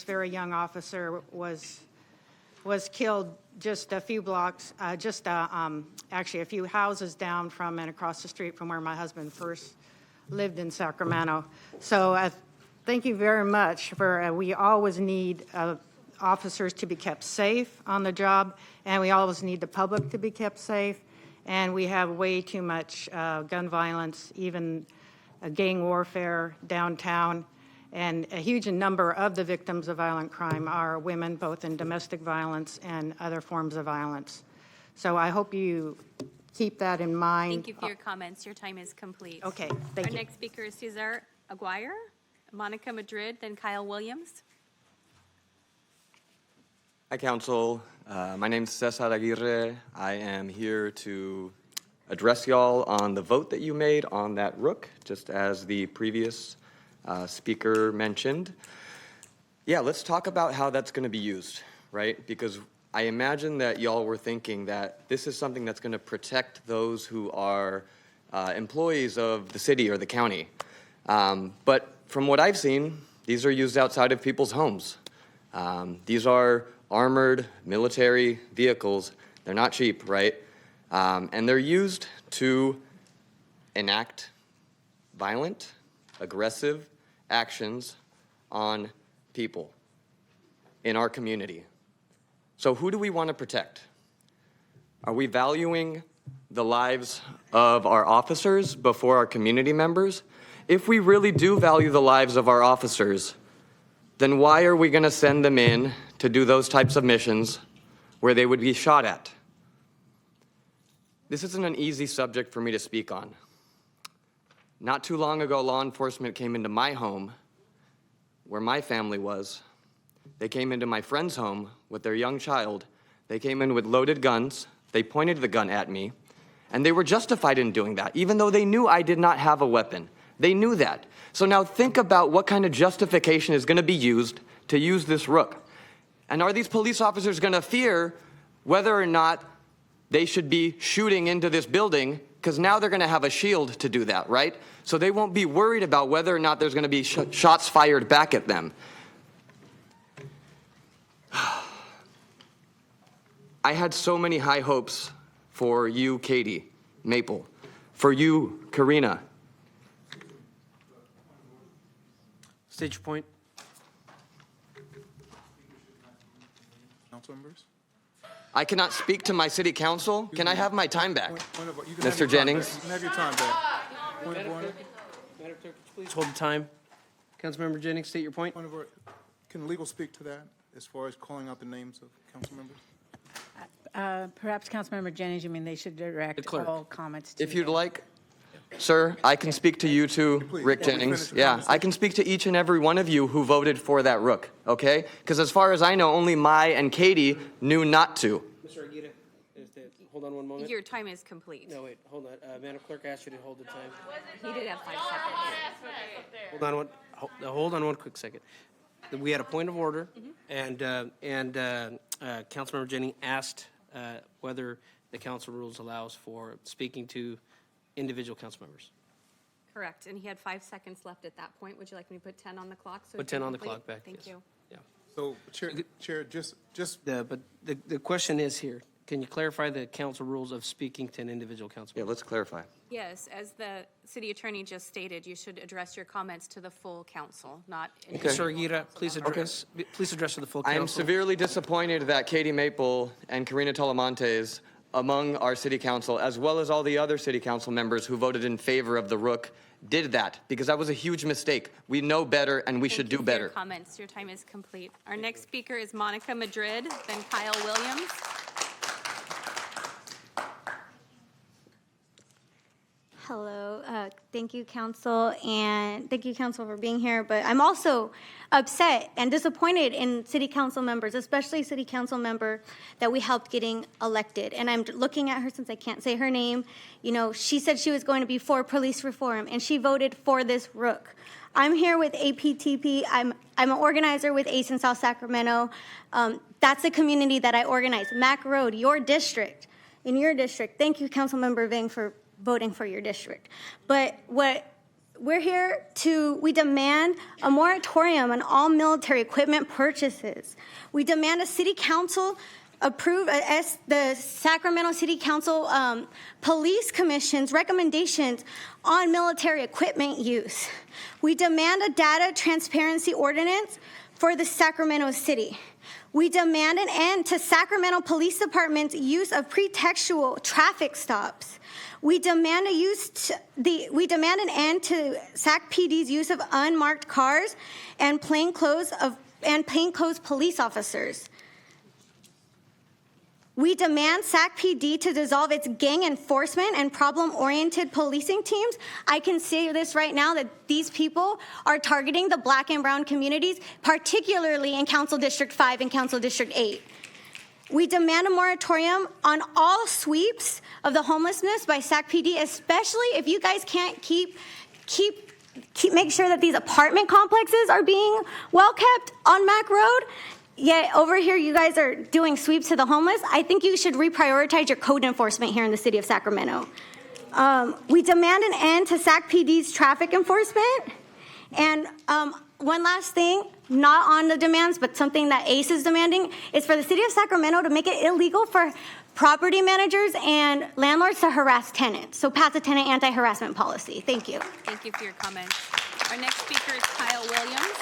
very young officer was killed just a few blocks, actually a few houses down from and across the street from where my husband first lived in Sacramento. So thank you very much we always need officers to be kept safe on the job, and we always need the public to be kept safe. And we have way too much gun violence, even gang warfare downtown. And a huge number of the victims of violent crime are women, both in domestic violence and other forms of violence. So I hope you keep that in mind. Thank you for your comments. Your time is complete. Okay, thank you. Our next speaker is Cesar Aguirre, Monica Madrid, then Kyle Williams. Hi, Council. My name is Cesar Aguirre. I am here to address y'all on the vote that you made on that Rook, just as the previous speaker mentioned. Yeah, let's talk about how that's going to be used, right? Because I imagine that y'all were thinking that this is something that's going to protect those who are employees of the city or the county. But from what I've seen, these are used outside of people's homes. These are armored military vehicles. They're not cheap, right? And they're used to enact violent, aggressive actions on people in our community. So who do we want to protect? Are we valuing the lives of our officers before our community members? If we really do value the lives of our officers, then why are we going to send them in to do those types of missions where they would be shot at? This isn't an easy subject for me to speak on. Not too long ago, law enforcement came into my home, where my family was. They came into my friend's home with their young child. They came in with loaded guns. They pointed the gun at me, and they were justified in doing that, even though they knew I did not have a weapon. They knew that. So now think about what kind of justification is going to be used to use this Rook. And are these police officers going to fear whether or not they should be shooting into this building? Because now they're going to have a shield to do that, right? So they won't be worried about whether or not there's going to be shots fired back at them. I had so many high hopes for you, Katie, Maple, for you, Karina. State your point. Council members? I cannot speak to my city council. Can I have my time back? Point of- you can have Mr. your time Jennings? back. You can have your time back. Point of order. Madam Clerk, please hold the time. Councilmember Jennings, state your point. Point of order. Can legal speak to that as far as calling out the names of council members? Perhaps Councilmember Jennings, you mean they should direct clerk. all comments to If you'd them. like, sir, I can speak to you too, Rick Jennings. Yeah, I can speak to each and every one of you who voted for that rook, okay? Because as far as I know, only Mai and Katie knew not to. Mr. Aguirre, hold on one moment. Your time is complete. No, wait, hold on. Madam Clerk asked you to hold the time. He did have 5 seconds. Hold on one quick second. We had a point of order, and Councilmember Jennings asked whether the council rules allows for speaking to individual council members. Correct, and he had 5 seconds left at that point. Would you like me to put 10 on the clock? So Put it's 10 on the complete? clock back, Thank yes. you. Yeah. So, Chair, just But the question is here, can you clarify the council rules of speaking to an individual council Yeah, member? let's clarify. Yes, as the city attorney just stated, you should address your comments to the full council, not. Mr. Aguirre, please address to the full I council. am severely disappointed that Katie Maple and Karina Talamantes, among our city council, as well as all the other city council members who voted in favor of the rook, did that, because that was a huge mistake. We know better, and we should do Thank you for better. your comments. Your time is complete. Our next speaker is Monica Madrid, then Kyle Williams. Hello, thank you, council, and thank you, council, for being here. But I'm also upset and disappointed in city council members, especially city council member that we helped getting elected. And I'm looking at her since I can't say her name. You know, she said she was going to be for police reform, and she voted for this rook. I'm here with APTP. I'm an organizer with ACE in South Sacramento. That's a community that I organize. Mac Road, your district, in your district. Thank you, Councilmember Ving, for voting for your district. But what we're here to, we demand a moratorium on all military equipment purchases. We demand a city council approve the Sacramento City Council Police Commission's recommendations on military equipment use. We demand a data transparency ordinance for the Sacramento City. We demand an end to Sacramento Police Department's use of pretextual traffic stops. We demand an end to Sac PD's use of unmarked cars and plainclothes police officers. We demand Sac PD to dissolve its gang enforcement and problem-oriented policing teams. I can say this right now that these people are targeting the Black and brown communities, particularly in Council District 5 and Council District 8. We demand a moratorium on all sweeps of the homelessness by Sac PD, especially if you guys can't make sure that these apartment complexes are being well kept on Mac Road. Yet over here, you guys are doing sweeps to the homeless. I think you should reprioritize your code enforcement here in the city of Sacramento. We demand an end to Sac PD's traffic enforcement. And one last thing, not on the demands, but something that ACE is demanding, is for the city of Sacramento to make it illegal for property managers and landlords to harass tenants. So pass a tenant anti-harassment policy. Thank you. Thank you for your comments. Our next speaker is Kyle Williams.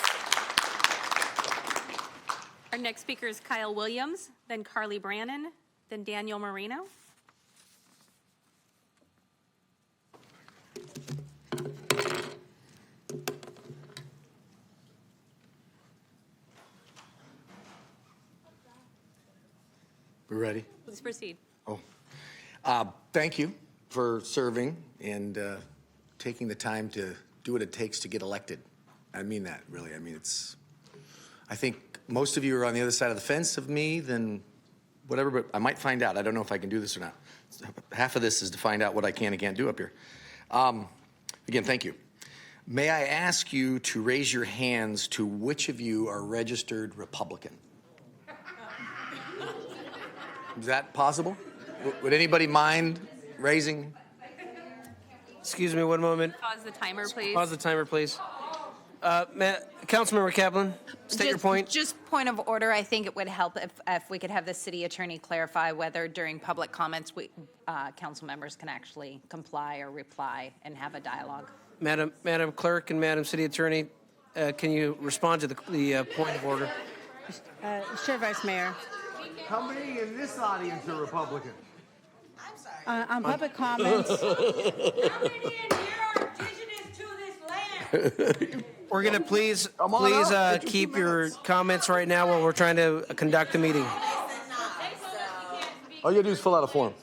Our next speaker is Kyle Williams, then Carly Brannon, then Daniel Marino. We ready? Please proceed. Thank you for serving and taking the time to do what it takes to get elected. I mean that, really. I mean, I think most of you are on the other side of the fence of me, then whatever, but I might find out. I don't know if I can do this or not. Half of this is to find out what I can and can't do up here. Again, thank you. May I ask you to raise your hands to which of you are registered Republican? Is that possible? Would anybody mind raising? Excuse me, one moment. Pause the timer, please. Pause the timer, please. Councilmember Kaplan, state your point. Just point of order, I think it would help if we could have the city attorney clarify whether during public comments, council members can actually comply or reply and have a dialogue. Madam Clerk and Madam City Attorney, can you respond to the point of order? Sure, Vice Mayor. How many in this audience are Republican? On public comments, We're going to please keep your comments right now while we're trying to conduct the meeting. All you gotta do is fill out a form.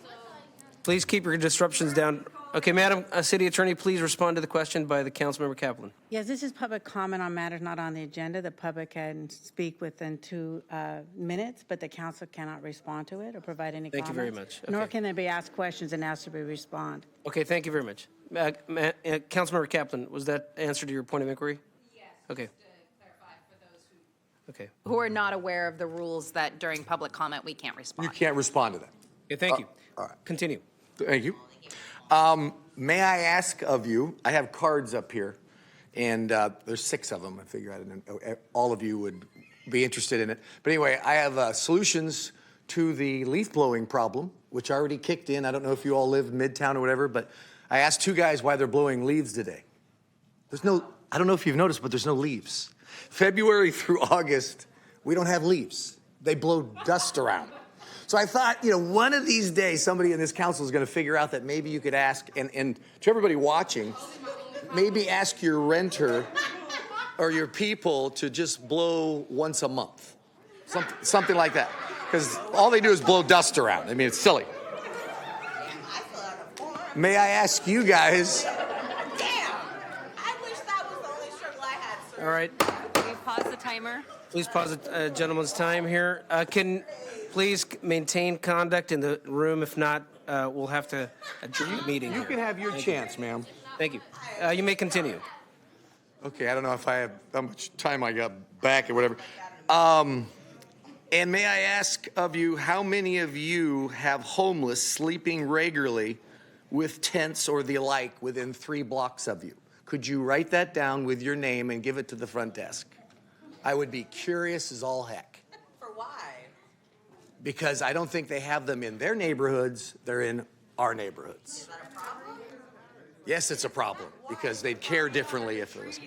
Please keep your disruptions down. Okay, Madam City Attorney, please respond to the question by the Councilmember Kaplan. yes, this is public comment on matters not on the agenda. The public can speak within 2 minutes, but the council cannot respond to it or provide any Thank you comments. very much. Nor Okay. can they be asked questions and asked to be respond. Okay, thank you very much. Councilmember Kaplan, was that answer to your point of inquiry? Yes. Okay. Okay. Who are not aware of the rules that during public comment, we can't respond. You can't respond to that. Okay, thank you. All right. Continue. Thank you. May I ask of you, I have cards up here, and there's 6 of them. I figure all of you would be interested in it. But anyway, I have solutions to the leaf blowing problem, which already kicked in. I don't know if you all live in Midtown or whatever, but I asked 2 guys why they're blowing leaves today. I don't know if you've noticed, but there's no leaves. February through August, we don't have leaves. They blow dust around. So I thought, one of these days, somebody in this council is going to figure out that maybe you could ask, and to everybody watching, maybe ask your renter or your people to just blow once a month. Something like that. Because all they do is blow dust around. I mean, it's silly. May I ask you guys? All right. Can we pause the timer? Please pause the gentleman's time here. Can please maintain conduct in the room. If not, we'll have to adjourn the meeting. You can have your chance, ma'am. Thank you. You may continue. Okay, I don't know if I have how much time I got back or whatever. And may I ask of you, how many of you have homeless sleeping regularly with tents or the like within 3 blocks of you? Could you write that down with your name and give it to the front desk? I would be curious as all heck. For why? Because I don't think they have them in their neighborhoods, they're in our neighborhoods. Is that a problem? Yes, it's a problem, because they'd care differently if it was.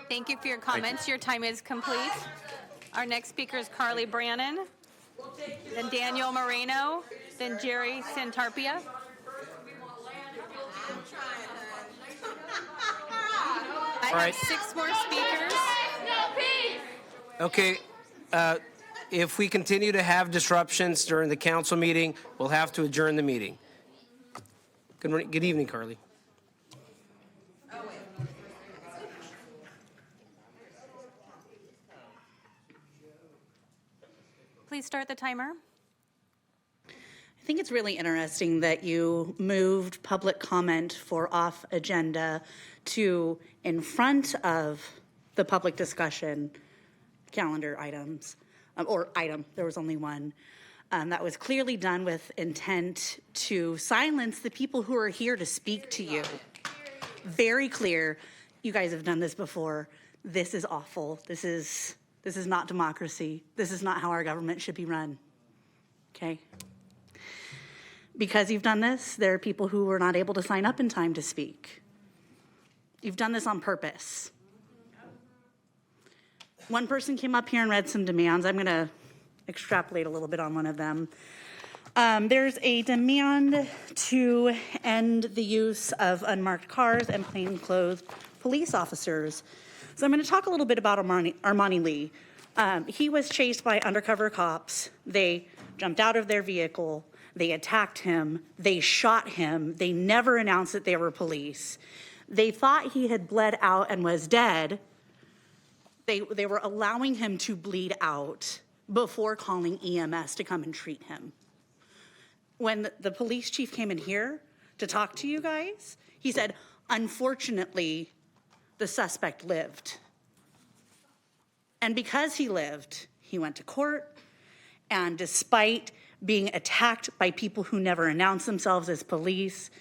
Thank you for your comments. Your time is complete. Our next speaker is Carly Brannon, then Daniel Moreno, then Jerry Santarpia. I All right. have 6 more speakers. Okay. If we continue to have disruptions during the council meeting, we'll have to adjourn the meeting. Good morning. Good evening, Carly. Please start the timer. I think it's really interesting that you moved public comment for off agenda to in front of the public discussion calendar items, or item, there was only one. That was clearly done with intent to silence the people who are here to speak to you. Very clear. You guys have done this before. This is awful. This is not democracy. This is not how our government should be run. Okay? Because you've done this, there are people who were not able to sign up in time to speak. You've done this on purpose. One person came up here and read some demands. I'm going to extrapolate a little bit on one of them. There's a demand to end the use of unmarked cars and plainclothes police officers. So I'm going to talk a little bit about Armani Lee. He was chased by undercover cops. They jumped out of their vehicle. They attacked him. They shot him. They never announced that they were police. They thought he had bled out and was dead. They were allowing him to bleed out before calling EMS to come and treat him. When the police chief came in here to talk to you guys, he said, unfortunately, the suspect lived. And because he lived, he went to court, and despite being attacked by people who never announced themselves as police,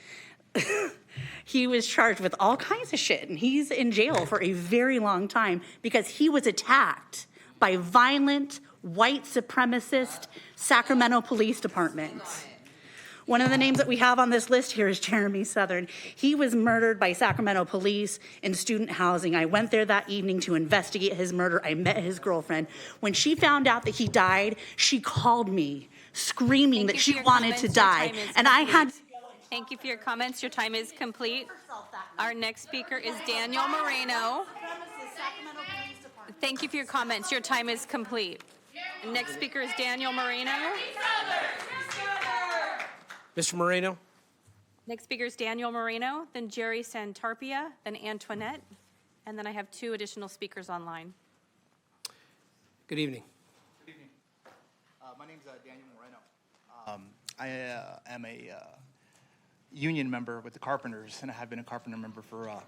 he was charged with all kinds of shit, and he's in jail for a very long time because he was attacked by violent, white supremacist Sacramento Police Department. One of the names that we have on this list here is Jeremy Southern. He was murdered by Sacramento police in student housing. I went there that evening to investigate his murder. I met his girlfriend. When she found out that he died, she called me screaming that she wanted to die. And I had... Thank you for your comments. Your time is complete. Our next speaker is Daniel Moreno. Thank you for your comments. Your time is complete. Next speaker is Daniel Moreno. Mr. Moreno? Next speaker is Daniel Moreno, then Jerry Santarpia, then Antoinette, and then I have 2 additional speakers online. Good evening. Good evening. My name is Daniel Moreno. I am a union member with the Carpenters, and I have been a Carpenter member for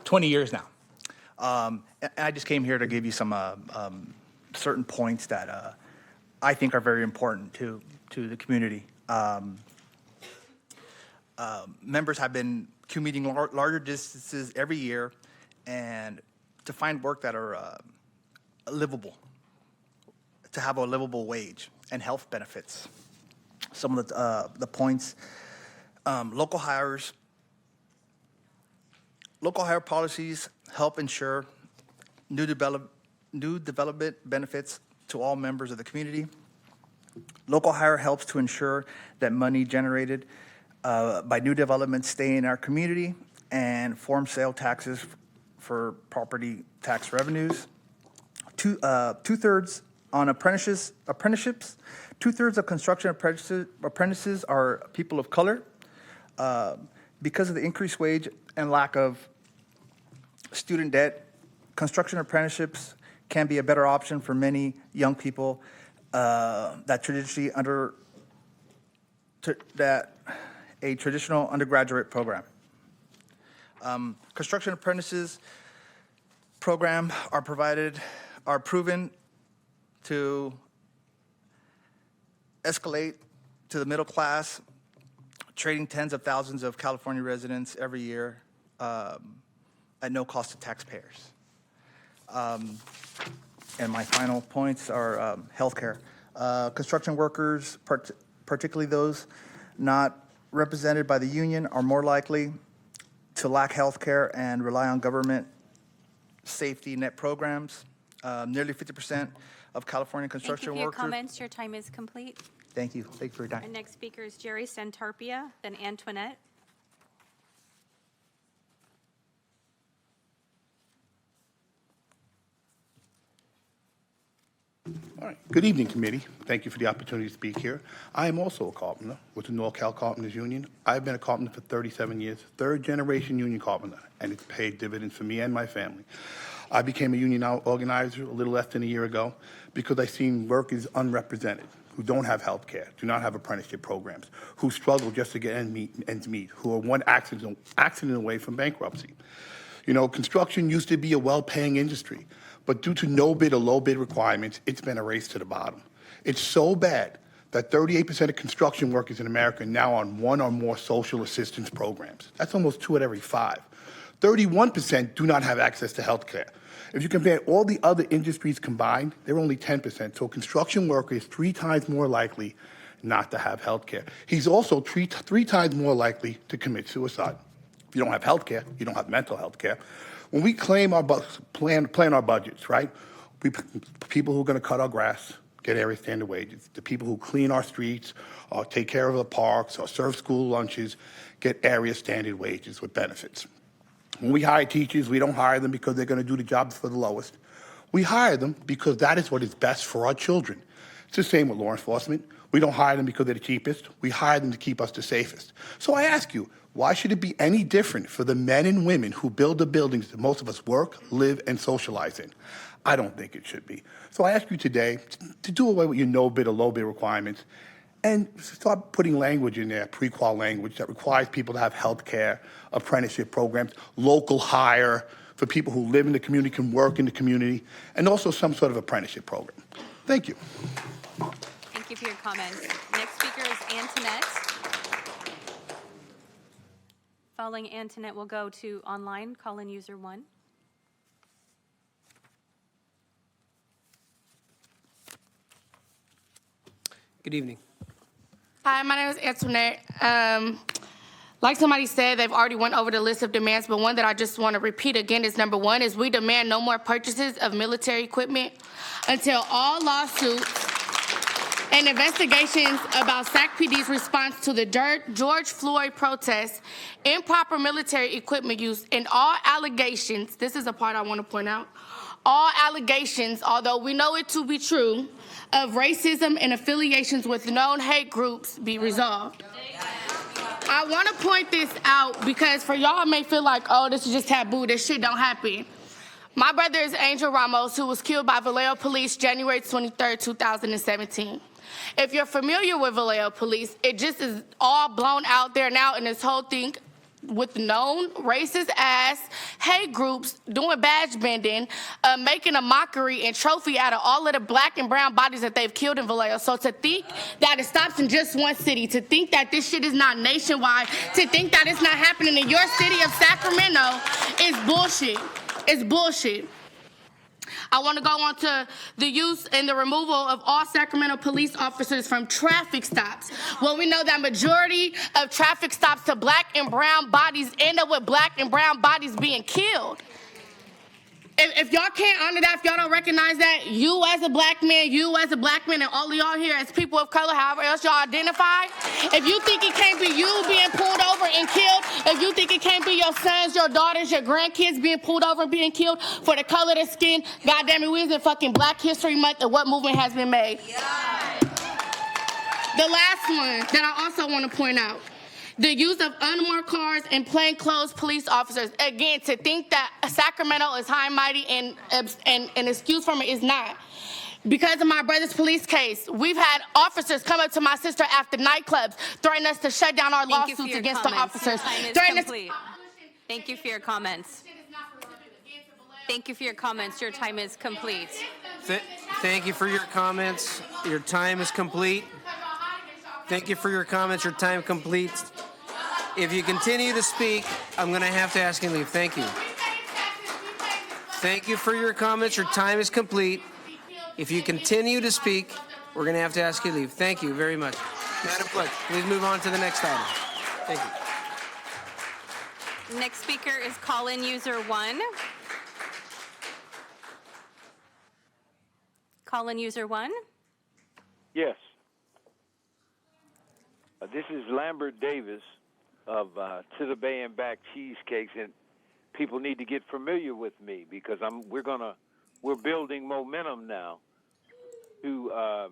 20 years now. And I just came here to give you some certain points that I think are very important to the community. Members have been commuting larger distances every year and to find work that are livable, to have a livable wage and health benefits. Some of the points, local hire policies help ensure new development benefits to all members of the community. Local hire helps to ensure that money generated by new developments stay in our community and form sale taxes for property tax revenues. Two-thirds on apprenticeships. 2/3 of construction apprentices are people of color. Because of the increased wage and lack of student debt, construction apprenticeships can be a better option for many young people that a traditional undergraduate program. Construction apprentices program are proven to escalate to the middle class, trading tens of thousands of California residents every year at no cost to taxpayers. And my final points are healthcare. Construction workers, particularly those not represented by the union, are more likely to lack healthcare and rely on government safety net programs. Nearly 50% of California construction Thank you for your workers. comments. Your time is complete. Thank you. Thank you for your Our time. next speaker is Jerry Santarpia, then Antoinette. All right. Good evening, committee. Thank you for the opportunity to speak here. I am also a carpenter with the NorCal Carpenters Union. I've been a carpenter for 37 years, third-generation union carpenter, and it's paid dividends for me and my family. I became a union organizer a little less than a year ago because I seen workers unrepresented, who don't have health care, do not have apprenticeship programs, who struggle just to get ends meet, who are one accident away from bankruptcy. You know, construction used to be a well-paying industry, but due to no bid or low bid requirements, it's been a race to the bottom. It's so bad that 38% of construction workers in America are now on one or more social assistance programs. That's almost 2 out of every 5. 31% do not have access to health care. If you compare all the other industries combined, they're only 10%. So a construction worker is 3 times more likely not to have health care. He's also three times more likely to commit suicide. If you don't have health care, you don't have mental health care. When we claim our plan our budgets, right? People who are going to cut our grass get area standard wages. The people who clean our streets or take care of the parks or serve school lunches get area standard wages with benefits. When we hire teachers, we don't hire them because they're going to do the jobs for the lowest. We hire them because that is what is best for our children. It's the same with law enforcement. We don't hire them because they're the cheapest. We hire them to keep us the safest. So I ask you, why should it be any different for the men and women who build the buildings that most of us work, live, and socialize in? I don't think it should be. So I ask you today to do away with your no bid or low bid requirements and start putting language in there, pre-qual language that requires people to have health care, apprenticeship programs, local hire for people who live in the community, can work in the community, and also some sort of apprenticeship program. Thank you. Thank you for your comments. Next speaker is Antoinette. Following Antoinette, we'll go to online, call-in user 1. Good evening. Hi, my name is Antoinette. Like somebody said, they've already went over the list of demands, but one that I just want to repeat again is number one is we demand no more purchases of military equipment until all lawsuits and investigations about SAC PD's response to the George Floyd protests, improper military equipment use, and all allegations, this is a part I want to point out, all allegations, although we know it to be true, of racism and affiliations with known hate groups be resolved. I want to point this out because for y'all may feel like, oh, this is just taboo, this shit don't happen. My brother is Angel Ramos, who was killed by Vallejo police January 23rd, 2017. If you're familiar with Vallejo police, it just is all blown out there now in this whole thing with known racist ass hate groups doing badge bending, making a mockery and trophy out of all of the black and brown bodies that they've killed in Vallejo. So to think that it stops in just one city, to think that this shit is not nationwide, to think that it's not happening in your city of Sacramento is bullshit. It's bullshit. I want to go on to the use and the removal of all Sacramento police officers from traffic stops. Well, we know that majority of traffic stops to black and brown bodies end up with black and brown bodies being killed. If y'all can't honor that, if y'all don't recognize that, you as a black man, and all of y'all here as people of color, however else y'all identify, if you think it can't be you being pulled over and killed, if you think it can't be your sons, your daughters, your grandkids being pulled over and being killed for the color of their skin, goddamn it, we is in fucking Black History Month and what movement has been made. The last one that I also want to point out, the use of unmarked cars and plainclothes police officers. Again, to think that Sacramento is high and mighty and an excuse from it is not. Because of my brother's police case, we've had officers come up to my sister after nightclubs, threatening us to shut down our lawsuits against the officers. Thank you for your comments. Thank you for your comments. Your time is complete. Thank you for your comments. Your time is complete. Thank you for your comments. Your time complete. If you continue to speak, I'm going to have to ask you to leave. Thank you. Thank you for your comments. Your time is complete. If you continue to speak, we're going to have to ask you to leave. Thank you very much. Madam Clerk, please move on to the next item. Thank you. Next speaker is call-in user 1. Call-in user 1. Yes. This is Lambert Davis of To the Bay and Back Cheesecakes, and people need to get familiar with me because we're building momentum now to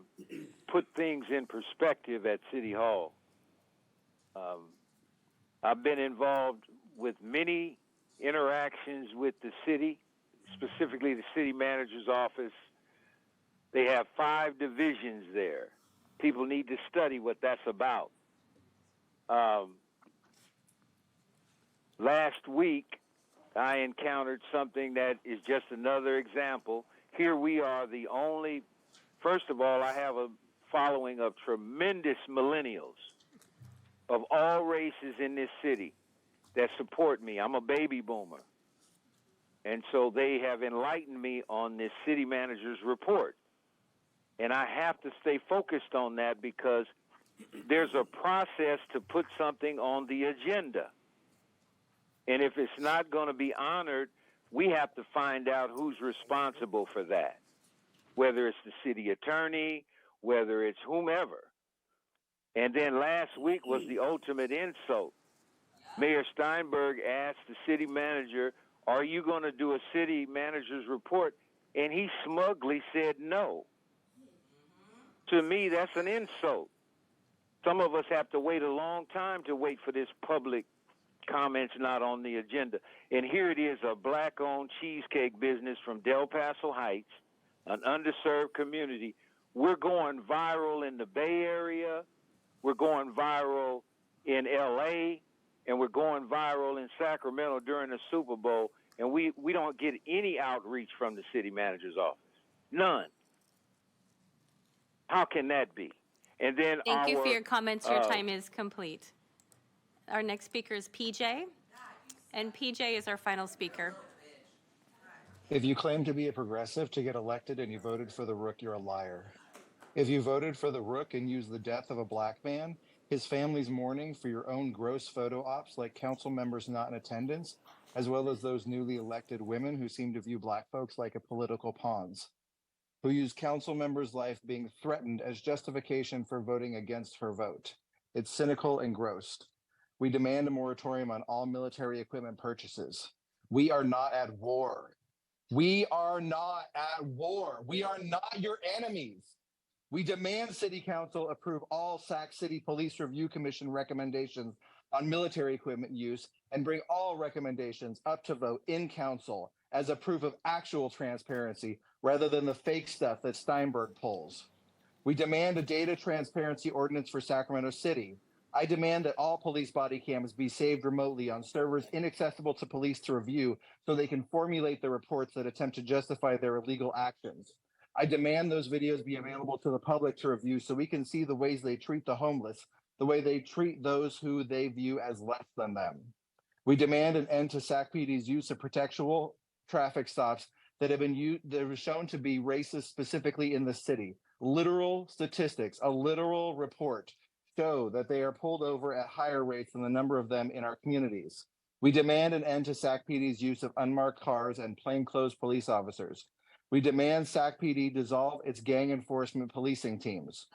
put things in perspective at City Hall. I've been involved with many interactions with the city, specifically the city manager's office. They have 5 divisions there. People need to study what that's about. Last week, I encountered something that is just another example. Here we are the only, first of all, I have a following of tremendous millennials of all races in this city that support me. I'm a baby boomer. And so they have enlightened me on this city manager's report. And I have to stay focused on that because there's a process to put something on the agenda. And if it's not going to be honored, we have to find out who's responsible for that, whether it's the city attorney, whether it's whomever. And then last week was the ultimate insult. Mayor Steinberg asked the city manager, are you going to do a city manager's report? And he smugly said no. To me, that's an insult. Some of us have to wait a long time to wait for this public comments not on the agenda. And here it is, a black-owned cheesecake business from Del Paso Heights, an underserved community. We're going viral in the Bay Area, we're going viral in L.A., and we're going viral in Sacramento during the Super Bowl, and we don't get any outreach from the city manager's office. None. How can that be? And then Thank you for your comments. Your time is complete. Our next speaker is PJ, and PJ is our final speaker. If you claim to be a progressive to get elected and you voted for the Rook, you're a liar. If you voted for the Rook and used the death of a black man, his family's mourning for your own gross photo ops like council members not in attendance, as well as those newly elected women who seem to view black folks like a political pawns, who use council members' life being threatened as justification for voting against her vote. It's cynical and gross. We demand a moratorium on all military equipment purchases. We are not at war. We are not at war. We are not your enemies. We demand City Council approve all Sac City Police Review Commission recommendations on military equipment use and bring all recommendations up to vote in council as a proof of actual transparency rather than the fake stuff that Steinberg pulls. We demand a data transparency ordinance for Sacramento City. I demand that all police body cams be saved remotely on servers inaccessible to police to review so they can formulate the reports that attempt to justify their illegal actions. I demand those videos be available to the public to review so we can see the ways they treat the homeless, the way they treat those who they view as less than them. We demand an end to Sac PD's use of protectual traffic stops that have been shown to be racist specifically in the city. Literal statistics, a literal report show that they are pulled over at higher rates than the number of them in our communities. We demand an end to Sac PD's use of unmarked cars and plainclothes police officers. We demand Sac PD dissolve its gang enforcement policing teams.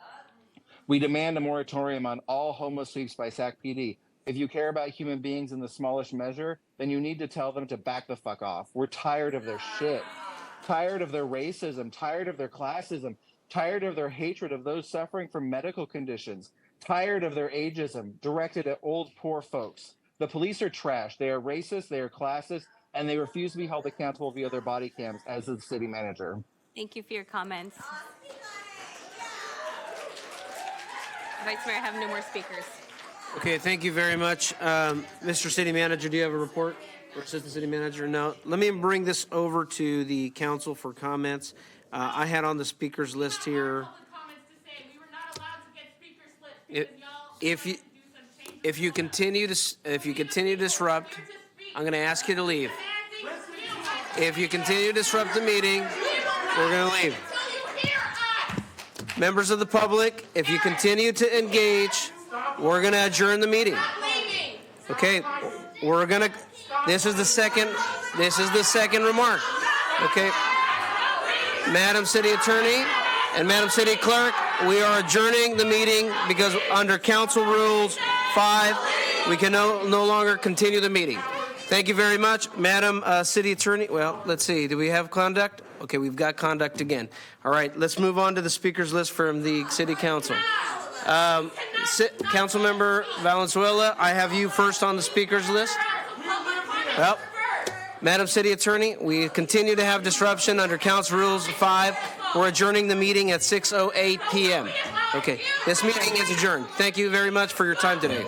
We demand a moratorium on all homeless sweeps by Sac PD. If you care about human beings in the smallest measure, then you need to tell them to back the fuck off. We're tired of their shit, tired of their racism, tired of their classism, tired of their hatred of those suffering from medical conditions, tired of their ageism directed at old, poor folks. The police are trash. They are racist, they are classist, and they refuse to be held accountable via their body cams as the city manager. Thank you for your comments. Vice Mayor, I have no more speakers. Okay, thank you very much. Mr. City Manager, do you have a report? Or Assistant City Manager? No. Let me bring this over to the council for comments. I had on the speakers list here. If you continue to disrupt, I'm going to ask you to leave. If you continue to disrupt the meeting, we're going to leave. Members of the public, if you continue to engage, we're going to adjourn the meeting. Okay, this is the second remark. Okay, Madam City Attorney and Madam City Clerk, we are adjourning the meeting because under Council Rules 5, we can no longer continue the meeting. Thank you very much, Madam City Attorney. Well, let's see. Do we have conduct? Okay, we've got conduct again. All right, let's move on to the speakers list from the City Council. Councilmember Valenzuela, I have you first on the speakers list. Well, Madam City Attorney, we continue to have disruption under Council Rules 5. We're adjourning the meeting at 6:08 p.m. Okay, this meeting is adjourned. Thank you very much for your time today.